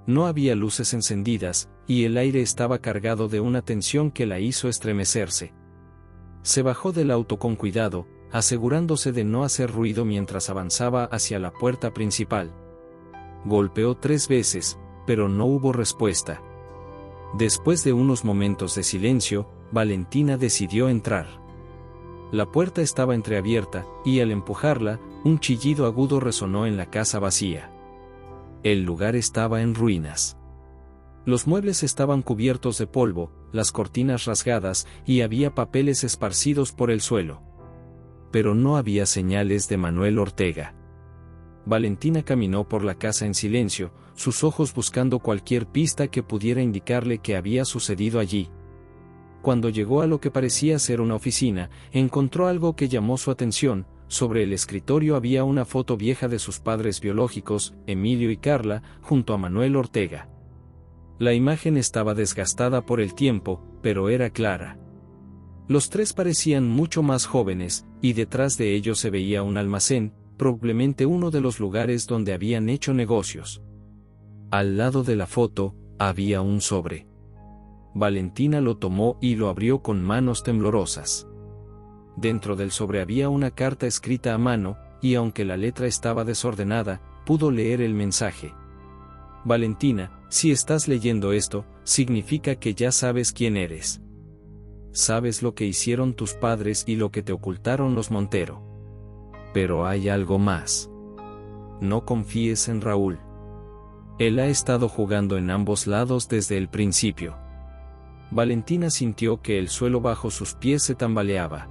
No había luces encendidas, y el aire estaba cargado de una tensión que la hizo estremecerse. Se bajó del auto con cuidado, asegurándose de no hacer ruido mientras avanzaba hacia la puerta principal. Golpeó 3 veces, pero no hubo respuesta. Después de unos momentos de silencio, Valentina decidió entrar. La puerta estaba entreabierta, y al empujarla, un chillido agudo resonó en la casa vacía. El lugar estaba en ruinas. Los muebles estaban cubiertos de polvo, las cortinas rasgadas, y había papeles esparcidos por el suelo. Pero no había señales de Manuel Ortega. Valentina caminó por la casa en silencio, sus ojos buscando cualquier pista que pudiera indicarle qué había sucedido allí. Cuando llegó a lo que parecía ser una oficina, encontró algo que llamó su atención. Sobre el escritorio había una foto vieja de sus padres biológicos, Emilio y Carla, junto a Manuel Ortega. La imagen estaba desgastada por el tiempo, pero era clara. Los tres parecían mucho más jóvenes, y detrás de ellos se veía un almacén, probablemente uno de los lugares donde habían hecho negocios. Al lado de la foto, había un sobre. Valentina lo tomó y lo abrió con manos temblorosas. Dentro del sobre había una carta escrita a mano, y aunque la letra estaba desordenada, pudo leer el mensaje. Valentina, si estás leyendo esto, significa que ya sabes quién eres. Sabes lo que hicieron tus padres y lo que te ocultaron los Montero. Pero hay algo más. No confíes en Raúl. Él ha estado jugando en ambos lados desde el principio. Valentina sintió que el suelo bajo sus pies se tambaleaba.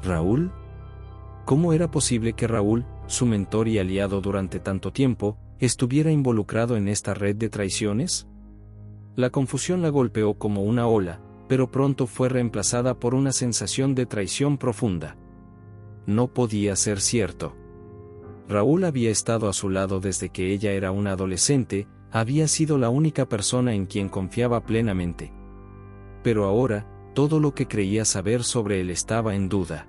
¿Raúl? ¿Cómo era posible que Raúl, su mentor y aliado durante tanto tiempo, estuviera involucrado en esta red de traiciones? La confusión la golpeó como una ola, pero pronto fue reemplazada por una sensación de traición profunda. No podía ser cierto. Raúl había estado a su lado desde que ella era una adolescente, había sido la única persona en quien confiaba plenamente. Pero ahora, todo lo que creía saber sobre él estaba en duda.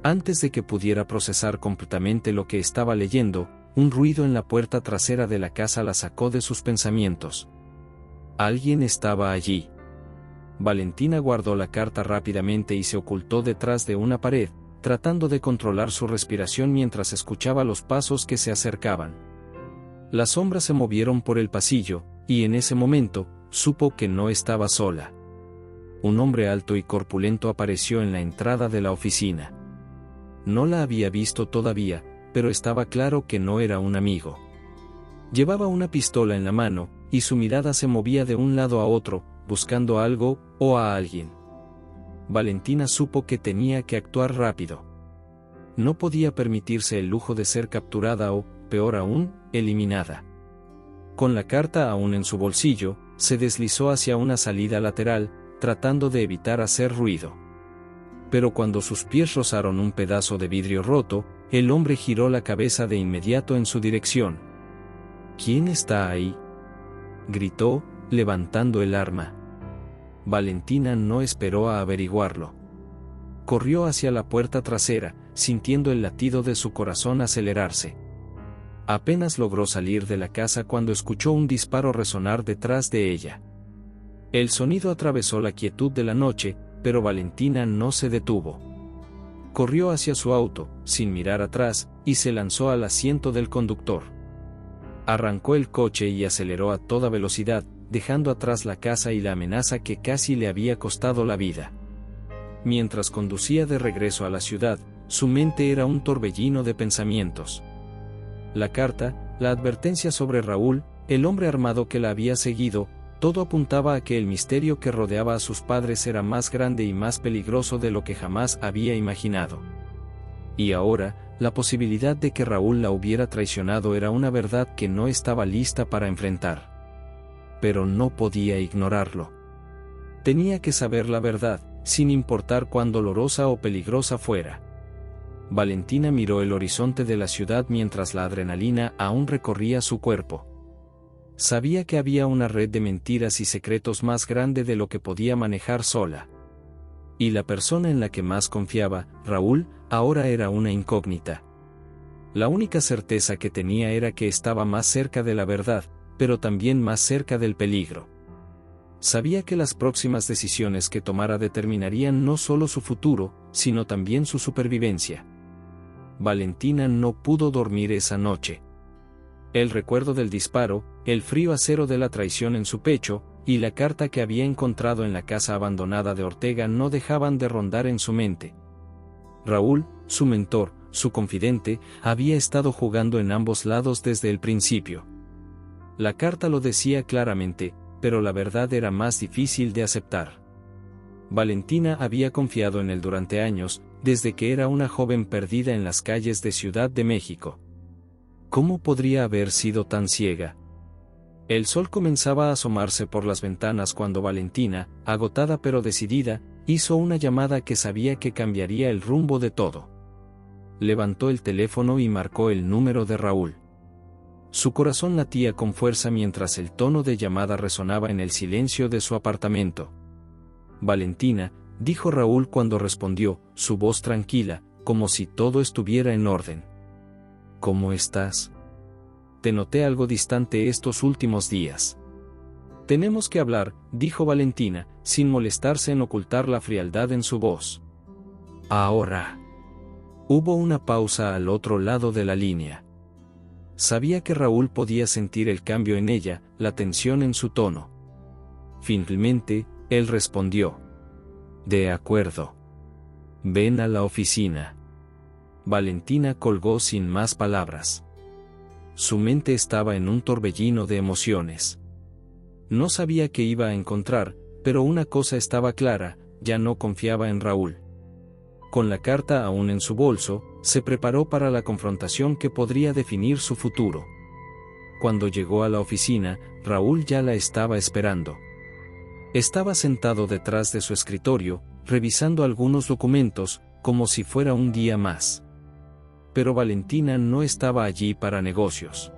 Antes de que pudiera procesar completamente lo que estaba leyendo, un ruido en la puerta trasera de la casa la sacó de sus pensamientos. Alguien estaba allí. Valentina guardó la carta rápidamente y se ocultó detrás de una pared, tratando de controlar su respiración mientras escuchaba los pasos que se acercaban. Las sombras se movieron por el pasillo, y en ese momento, supo que no estaba sola. Un hombre alto y corpulento apareció en la entrada de la oficina. No la había visto todavía, pero estaba claro que no era un amigo. Llevaba una pistola en la mano, y su mirada se movía de un lado a otro, buscando algo, o a alguien. Valentina supo que tenía que actuar rápido. No podía permitirse el lujo de ser capturada o, peor aún, eliminada. Con la carta aún en su bolsillo, se deslizó hacia una salida lateral, tratando de evitar hacer ruido. Pero cuando sus pies rozaron un pedazo de vidrio roto, el hombre giró la cabeza de inmediato en su dirección. ¿Quién está ahí?, gritó, levantando el arma. Valentina no esperó a averiguarlo. Corrió hacia la puerta trasera, sintiendo el latido de su corazón acelerarse. Apenas logró salir de la casa cuando escuchó un disparo resonar detrás de ella. El sonido atravesó la quietud de la noche, pero Valentina no se detuvo. Corrió hacia su auto, sin mirar atrás, y se lanzó al asiento del conductor. Arrancó el coche y aceleró a toda velocidad, dejando atrás la casa y la amenaza que casi le había costado la vida. Mientras conducía de regreso a la ciudad, su mente era un torbellino de pensamientos. La carta, la advertencia sobre Raúl, el hombre armado que la había seguido, todo apuntaba a que el misterio que rodeaba a sus padres era más grande y más peligroso de lo que jamás había imaginado. Y ahora, la posibilidad de que Raúl la hubiera traicionado era una verdad que no estaba lista para enfrentar. Pero no podía ignorarlo. Tenía que saber la verdad, sin importar cuán dolorosa o peligrosa fuera. Valentina miró el horizonte de la ciudad mientras la adrenalina aún recorría su cuerpo. Sabía que había una red de mentiras y secretos más grande de lo que podía manejar sola. Y la persona en la que más confiaba, Raúl, ahora era una incógnita. La única certeza que tenía era que estaba más cerca de la verdad, pero también más cerca del peligro. Sabía que las próximas decisiones que tomara determinarían no solo su futuro, sino también su supervivencia. Valentina no pudo dormir esa noche. El recuerdo del disparo, el frío acero de la traición en su pecho, y la carta que había encontrado en la casa abandonada de Ortega no dejaban de rondar en su mente. Raúl, su mentor, su confidente, había estado jugando en ambos lados desde el principio. La carta lo decía claramente, pero la verdad era más difícil de aceptar. Valentina había confiado en él durante años, desde que era una joven perdida en las calles de Ciudad de México. ¿Cómo podría haber sido tan ciega? El sol comenzaba a asomarse por las ventanas cuando Valentina, agotada pero decidida, hizo una llamada que sabía que cambiaría el rumbo de todo. Levantó el teléfono y marcó el número de Raúl. Su corazón latía con fuerza mientras el tono de llamada resonaba en el silencio de su apartamento. Valentina, dijo Raúl cuando respondió, su voz tranquila, como si todo estuviera en orden. ¿Cómo estás? Te noté algo distante estos últimos días. Tenemos que hablar, dijo Valentina, sin molestarse en ocultar la frialdad en su voz. Ahora. Hubo una pausa al otro lado de la línea. Sabía que Raúl podía sentir el cambio en ella, la tensión en su tono. Finalmente, él respondió. De acuerdo. Ven a la oficina. Valentina colgó sin más palabras. Su mente estaba en un torbellino de emociones. No sabía qué iba a encontrar, pero una cosa estaba clara, ya no confiaba en Raúl. Con la carta aún en su bolso, se preparó para la confrontación que podría definir su futuro. Cuando llegó a la oficina, Raúl ya la estaba esperando. Estaba sentado detrás de su escritorio, revisando algunos documentos, como si fuera un día más. Pero Valentina no estaba allí para negocios.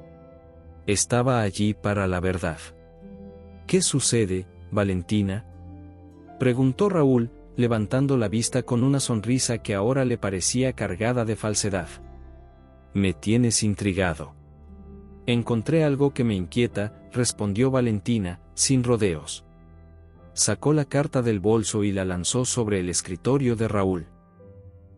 Estaba allí para la verdad. ¿Qué sucede, Valentina? Preguntó Raúl, levantando la vista con una sonrisa que ahora le parecía cargada de falsedad. Me tienes intrigado. Encontré algo que me inquieta, respondió Valentina, sin rodeos. Sacó la carta del bolso y la lanzó sobre el escritorio de Raúl.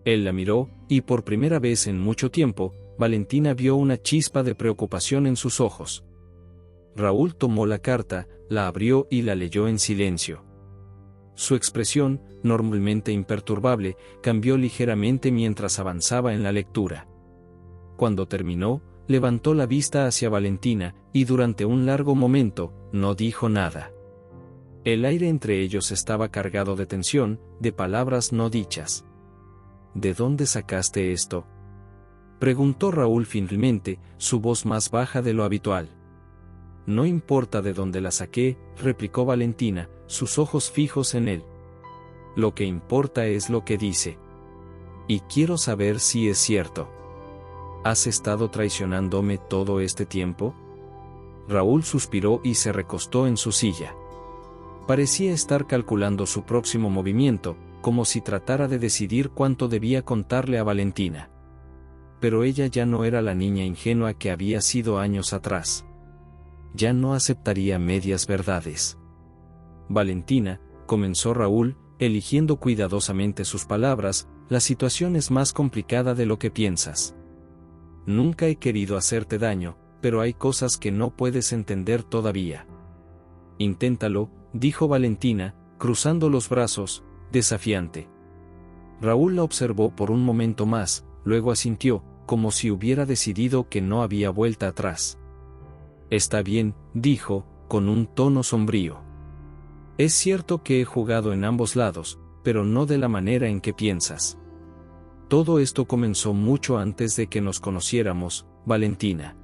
Él la miró, y por primera vez en mucho tiempo, Valentina vio una chispa de preocupación en sus ojos. Raúl tomó la carta, la abrió y la leyó en silencio. Su expresión, normalmente imperturbable, cambió ligeramente mientras avanzaba en la lectura. Cuando terminó, levantó la vista hacia Valentina, y durante un largo momento, no dijo nada. El aire entre ellos estaba cargado de tensión, de palabras no dichas. ¿De dónde sacaste esto?, preguntó Raúl finalmente, su voz más baja de lo habitual. No importa de dónde la saqué, replicó Valentina, sus ojos fijos en él. Lo que importa es lo que dice. Y quiero saber si es cierto. ¿Has estado traicionándome todo este tiempo? Raúl suspiró y se recostó en su silla. Parecía estar calculando su próximo movimiento, como si tratara de decidir cuánto debía contarle a Valentina. Pero ella ya no era la niña ingenua que había sido años atrás. Ya no aceptaría medias verdades. Valentina, comenzó Raúl, eligiendo cuidadosamente sus palabras, la situación es más complicada de lo que piensas. Nunca he querido hacerte daño, pero hay cosas que no puedes entender todavía. Inténtalo, dijo Valentina, cruzando los brazos, desafiante. Raúl la observó por un momento más, luego asintió, como si hubiera decidido que no había vuelta atrás. Está bien, dijo, con un tono sombrío. Es cierto que he jugado en ambos lados, pero no de la manera en que piensas. Todo esto comenzó mucho antes de que nos conociéramos, Valentina.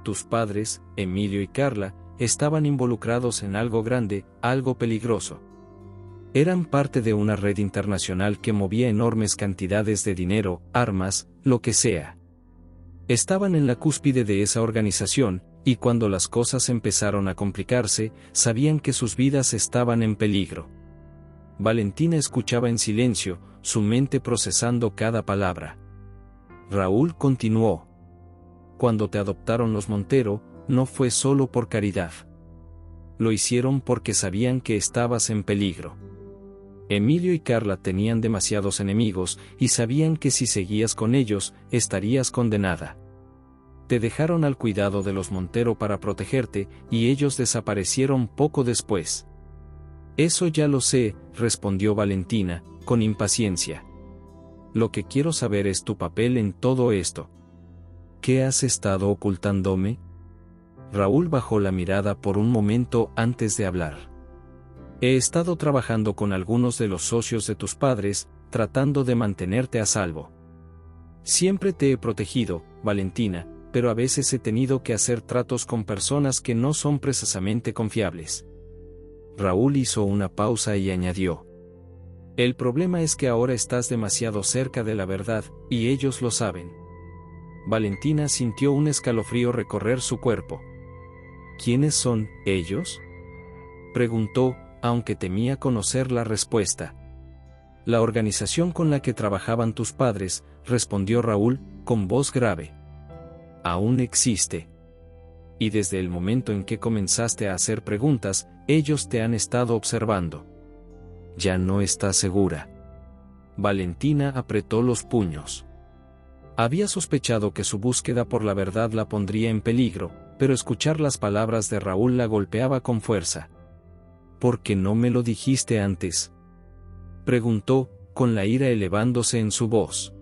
Tus padres, Emilio y Carla, estaban involucrados en algo grande, algo peligroso. Eran parte de una red internacional que movía enormes cantidades de dinero, armas, lo que sea. Estaban en la cúspide de esa organización, y cuando las cosas empezaron a complicarse, sabían que sus vidas estaban en peligro. Valentina escuchaba en silencio, su mente procesando cada palabra. Raúl continuó. Cuando te adoptaron los Montero, no fue solo por caridad. Lo hicieron porque sabían que estabas en peligro. Emilio y Carla tenían demasiados enemigos, y sabían que si seguías con ellos, estarías condenada. Te dejaron al cuidado de los Montero para protegerte, y ellos desaparecieron poco después. Eso ya lo sé, respondió Valentina, con impaciencia. Lo que quiero saber es tu papel en todo esto. ¿Qué has estado ocultándome? Raúl bajó la mirada por un momento antes de hablar. He estado trabajando con algunos de los socios de tus padres, tratando de mantenerte a salvo. Siempre te he protegido, Valentina, pero a veces he tenido que hacer tratos con personas que no son precisamente confiables. Raúl hizo una pausa y añadió: el problema es que ahora estás demasiado cerca de la verdad, y ellos lo saben. Valentina sintió un escalofrío recorrer su cuerpo. ¿Quiénes son ellos?, preguntó, aunque temía conocer la respuesta. La organización con la que trabajaban tus padres, respondió Raúl, con voz grave. Aún existe. Y desde el momento en que comenzaste a hacer preguntas, ellos te han estado observando. Ya no está segura. Valentina apretó los puños. Había sospechado que su búsqueda por la verdad la pondría en peligro, pero escuchar las palabras de Raúl la golpeaba con fuerza. ¿Por qué no me lo dijiste antes?, preguntó, con la ira elevándose en su voz.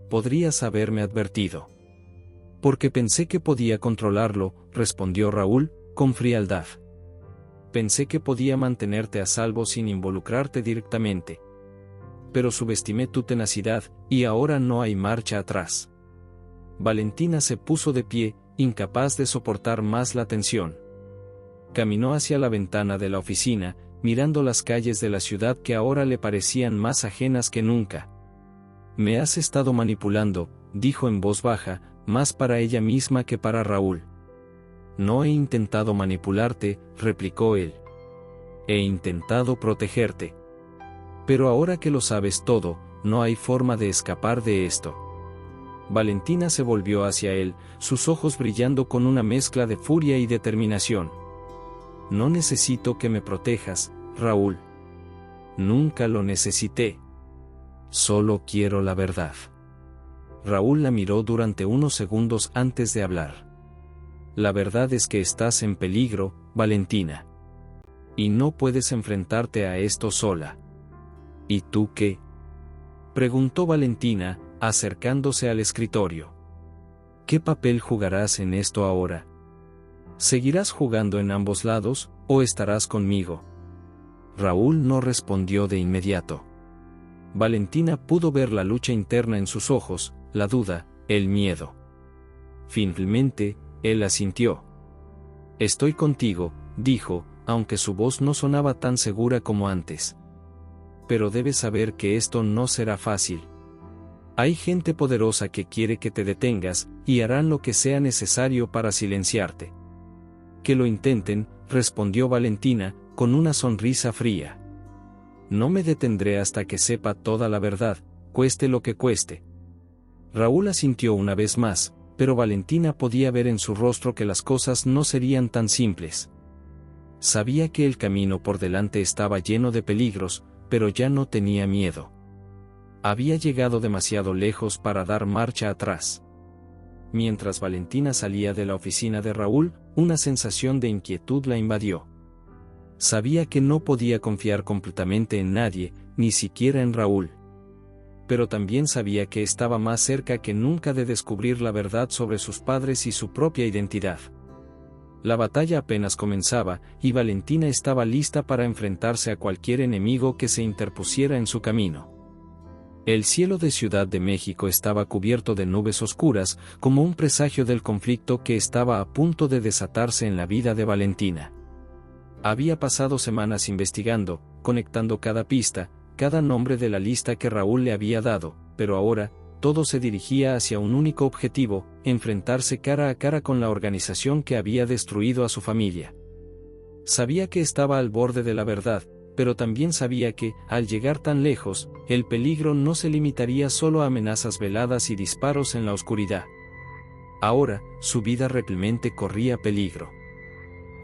Podrías haberme advertido. Porque pensé que podía controlarlo, respondió Raúl, con frialdad. Pensé que podía mantenerte a salvo sin involucrarte directamente. Pero subestimé tu tenacidad, y ahora no hay marcha atrás. Valentina se puso de pie, incapaz de soportar más la tensión. Caminó hacia la ventana de la oficina, mirando las calles de la ciudad que ahora le parecían más ajenas que nunca. Me has estado manipulando, dijo en voz baja, más para ella misma que para Raúl. No he intentado manipularte, replicó él. He intentado protegerte. Pero ahora que lo sabes todo, no hay forma de escapar de esto. Valentina se volvió hacia él, sus ojos brillando con una mezcla de furia y determinación. No necesito que me protejas, Raúl. Nunca lo necesité. Solo quiero la verdad. Raúl la miró durante unos segundos antes de hablar. La verdad es que estás en peligro, Valentina. Y no puedes enfrentarte a esto sola. ¿Y tú qué?, preguntó Valentina, acercándose al escritorio. ¿Qué papel jugarás en esto ahora? ¿Seguirás jugando en ambos lados, o estarás conmigo? Raúl no respondió de inmediato. Valentina pudo ver la lucha interna en sus ojos, la duda, el miedo. Finalmente, él asintió. Estoy contigo, dijo, aunque su voz no sonaba tan segura como antes. Pero debes saber que esto no será fácil. Hay gente poderosa que quiere que te detengas, y harán lo que sea necesario para silenciarte. Que lo intenten, respondió Valentina, con una sonrisa fría. No me detendré hasta que sepa toda la verdad, cueste lo que cueste. Raúl asintió una vez más, pero Valentina podía ver en su rostro que las cosas no serían tan simples. Sabía que el camino por delante estaba lleno de peligros, pero ya no tenía miedo. Había llegado demasiado lejos para dar marcha atrás. Mientras Valentina salía de la oficina de Raúl, una sensación de inquietud la invadió. Sabía que no podía confiar completamente en nadie, ni siquiera en Raúl. Pero también sabía que estaba más cerca que nunca de descubrir la verdad sobre sus padres y su propia identidad. La batalla apenas comenzaba, y Valentina estaba lista para enfrentarse a cualquier enemigo que se interpusiera en su camino. El cielo de Ciudad de México estaba cubierto de nubes oscuras, como un presagio del conflicto que estaba a punto de desatarse en la vida de Valentina. Había pasado semanas investigando, conectando cada pista, cada nombre de la lista que Raúl le había dado, pero ahora, todo se dirigía hacia un único objetivo: enfrentarse cara a cara con la organización que había destruido a su familia. Sabía que estaba al borde de la verdad, pero también sabía que, al llegar tan lejos, el peligro no se limitaría solo a amenazas veladas y disparos en la oscuridad. Ahora, su vida realmente corría peligro.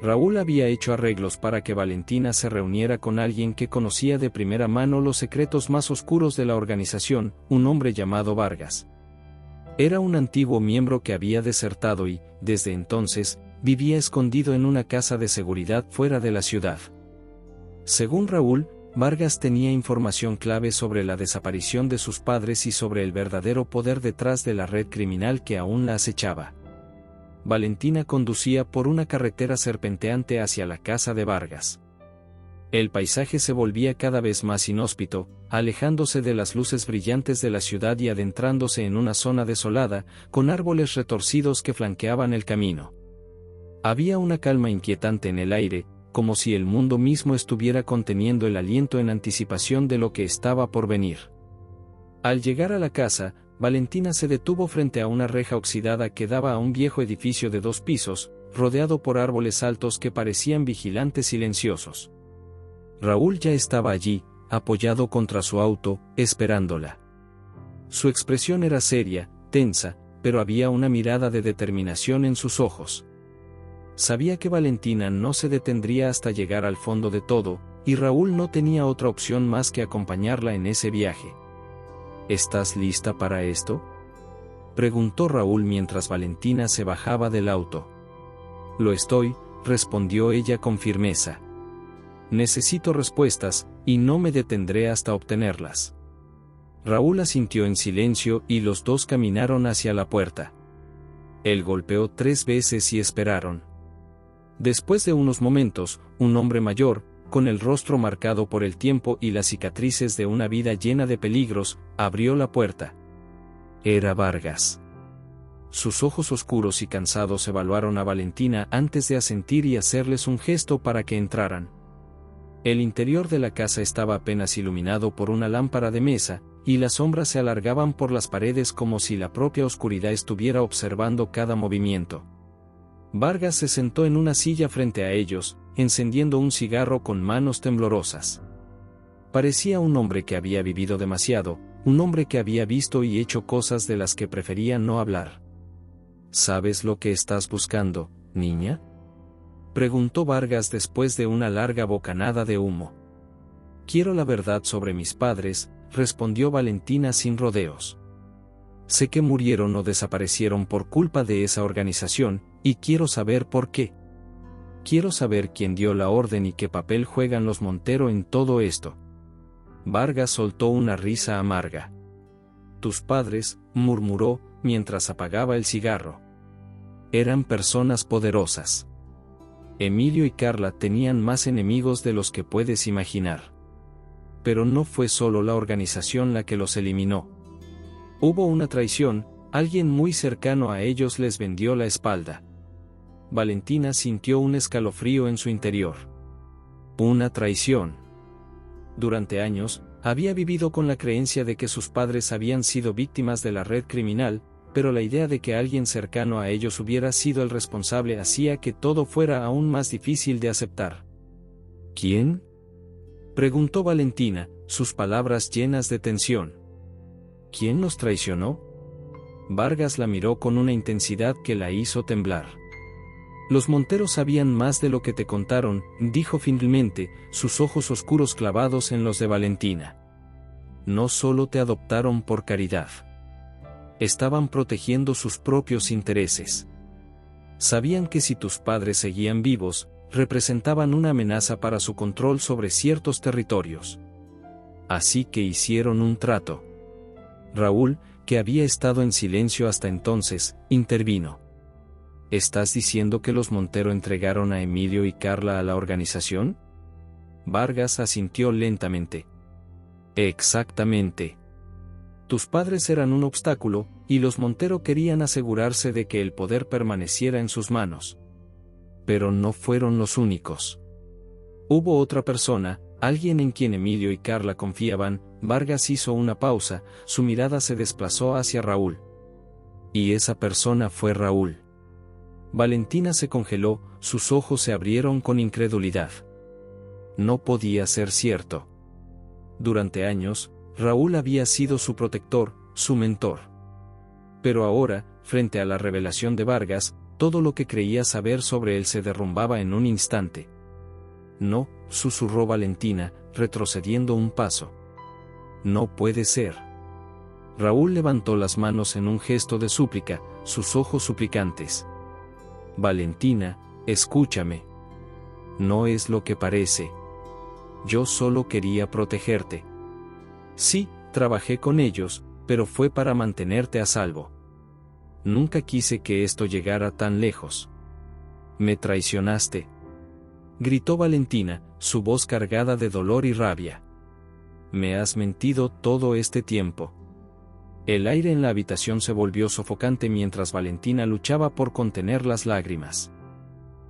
Raúl había hecho arreglos para que Valentina se reuniera con alguien que conocía de primera mano los secretos más oscuros de la organización, un hombre llamado Vargas. Era un antiguo miembro que había desertado y, desde entonces, vivía escondido en una casa de seguridad fuera de la ciudad. Según Raúl, Vargas tenía información clave sobre la desaparición de sus padres y sobre el verdadero poder detrás de la red criminal que aún la acechaba. Valentina conducía por una carretera serpenteante hacia la casa de Vargas. El paisaje se volvía cada vez más inhóspito, alejándose de las luces brillantes de la ciudad y adentrándose en una zona desolada, con árboles retorcidos que flanqueaban el camino. Había una calma inquietante en el aire, como si el mundo mismo estuviera conteniendo el aliento en anticipación de lo que estaba por venir. Al llegar a la casa, Valentina se detuvo frente a una reja oxidada que daba a un viejo edificio de 2 pisos, rodeado por árboles altos que parecían vigilantes silenciosos. Raúl ya estaba allí, apoyado contra su auto, esperándola. Su expresión era seria, tensa, pero había una mirada de determinación en sus ojos. Sabía que Valentina no se detendría hasta llegar al fondo de todo, y Raúl no tenía otra opción más que acompañarla en ese viaje. ¿Estás lista para esto?, preguntó Raúl mientras Valentina se bajaba del auto. Lo estoy, respondió ella con firmeza. Necesito respuestas, y no me detendré hasta obtenerlas. Raúl asintió en silencio y los dos caminaron hacia la puerta. Él golpeó 3 veces y esperaron. Después de unos momentos, un hombre mayor, con el rostro marcado por el tiempo y las cicatrices de una vida llena de peligros, abrió la puerta. Era Vargas. Sus ojos oscuros y cansados evaluaron a Valentina antes de asentir y hacerles un gesto para que entraran. El interior de la casa estaba apenas iluminado por una lámpara de mesa, y las sombras se alargaban por las paredes como si la propia oscuridad estuviera observando cada movimiento. Vargas se sentó en una silla frente a ellos, encendiendo un cigarro con manos temblorosas. Parecía un hombre que había vivido demasiado, un hombre que había visto y hecho cosas de las que prefería no hablar. ¿Sabes lo que estás buscando, niña?, preguntó Vargas después de una larga bocanada de humo. Quiero la verdad sobre mis padres, respondió Valentina sin rodeos. Sé que murieron o desaparecieron por culpa de esa organización, y quiero saber por qué. Quiero saber quién dio la orden y qué papel juegan los Montero en todo esto. Vargas soltó una risa amarga. Tus padres, murmuró, mientras apagaba el cigarro. Eran personas poderosas. Emilio y Carla tenían más enemigos de los que puedes imaginar. Pero no fue solo la organización la que los eliminó. Hubo una traición, alguien muy cercano a ellos les vendió la espalda. Valentina sintió un escalofrío en su interior. Una traición. Durante años, había vivido con la creencia de que sus padres habían sido víctimas de la red criminal, pero la idea de que alguien cercano a ellos hubiera sido el responsable hacía que todo fuera aún más difícil de aceptar. ¿Quién?, preguntó Valentina, sus palabras llenas de tensión. ¿Quién nos traicionó? Vargas la miró con una intensidad que la hizo temblar. Los Monteros sabían más de lo que te contaron, dijo finalmente, sus ojos oscuros clavados en los de Valentina. No solo te adoptaron por caridad. Estaban protegiendo sus propios intereses. Sabían que si tus padres seguían vivos, representaban una amenaza para su control sobre ciertos territorios. Así que hicieron un trato. Raúl, que había estado en silencio hasta entonces, intervino. ¿Estás diciendo que los Montero entregaron a Emilio y Carla a la organización? Vargas asintió lentamente. Exactamente. Tus padres eran un obstáculo, y los Montero querían asegurarse de que el poder permaneciera en sus manos. Pero no fueron los únicos. Hubo otra persona, alguien en quien Emilio y Carla confiaban. Vargas hizo una pausa, su mirada se desplazó hacia Raúl. Y esa persona fue Raúl. Valentina se congeló, sus ojos se abrieron con incredulidad. No podía ser cierto. Durante años, Raúl había sido su protector, su mentor. Pero ahora, frente a la revelación de Vargas, todo lo que creía saber sobre él se derrumbaba en un instante. No, susurró Valentina, retrocediendo un paso. No puede ser. Raúl levantó las manos en un gesto de súplica, sus ojos suplicantes. Valentina, escúchame. No es lo que parece. Yo solo quería protegerte. Sí, trabajé con ellos, pero fue para mantenerte a salvo. Nunca quise que esto llegara tan lejos. Me traicionaste. Gritó Valentina, su voz cargada de dolor y rabia. Me has mentido todo este tiempo. El aire en la habitación se volvió sofocante mientras Valentina luchaba por contener las lágrimas.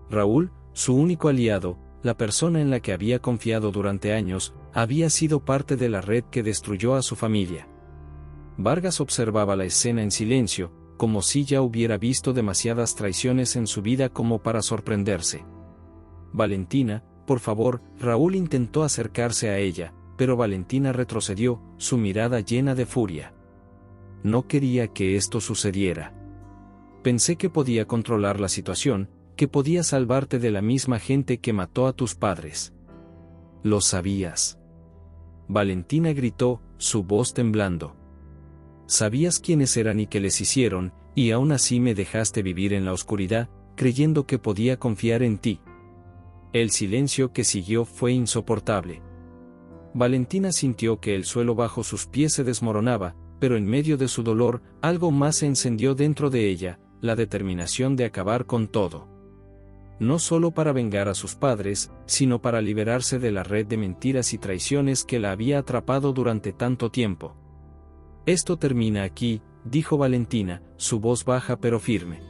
Raúl, su único aliado, la persona en la que había confiado durante años, había sido parte de la red que destruyó a su familia. Vargas observaba la escena en silencio, como si ya hubiera visto demasiadas traiciones en su vida como para sorprenderse. Valentina, por favor. Raúl intentó acercarse a ella, pero Valentina retrocedió, su mirada llena de furia. No quería que esto sucediera. Pensé que podía controlar la situación, que podía salvarte de la misma gente que mató a tus padres. Lo sabías. Valentina gritó, su voz temblando. Sabías quiénes eran y qué les hicieron, y aún así me dejaste vivir en la oscuridad, creyendo que podía confiar en ti. El silencio que siguió fue insoportable. Valentina sintió que el suelo bajo sus pies se desmoronaba, pero en medio de su dolor, algo más se encendió dentro de ella, la determinación de acabar con todo. No solo para vengar a sus padres, sino para liberarse de la red de mentiras y traiciones que la había atrapado durante tanto tiempo. Esto termina aquí, dijo Valentina, su voz baja pero firme.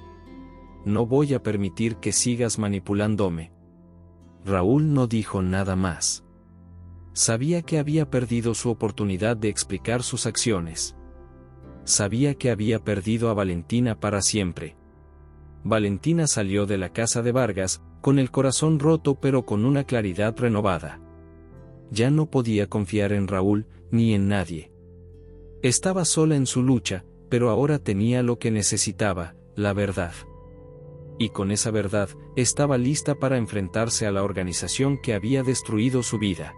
No voy a permitir que sigas manipulándome. Raúl no dijo nada más. Sabía que había perdido su oportunidad de explicar sus acciones. Sabía que había perdido a Valentina para siempre. Valentina salió de la casa de Vargas, con el corazón roto pero con una claridad renovada. Ya no podía confiar en Raúl, ni en nadie. Estaba sola en su lucha, pero ahora tenía lo que necesitaba, la verdad. Y con esa verdad, estaba lista para enfrentarse a la organización que había destruido su vida.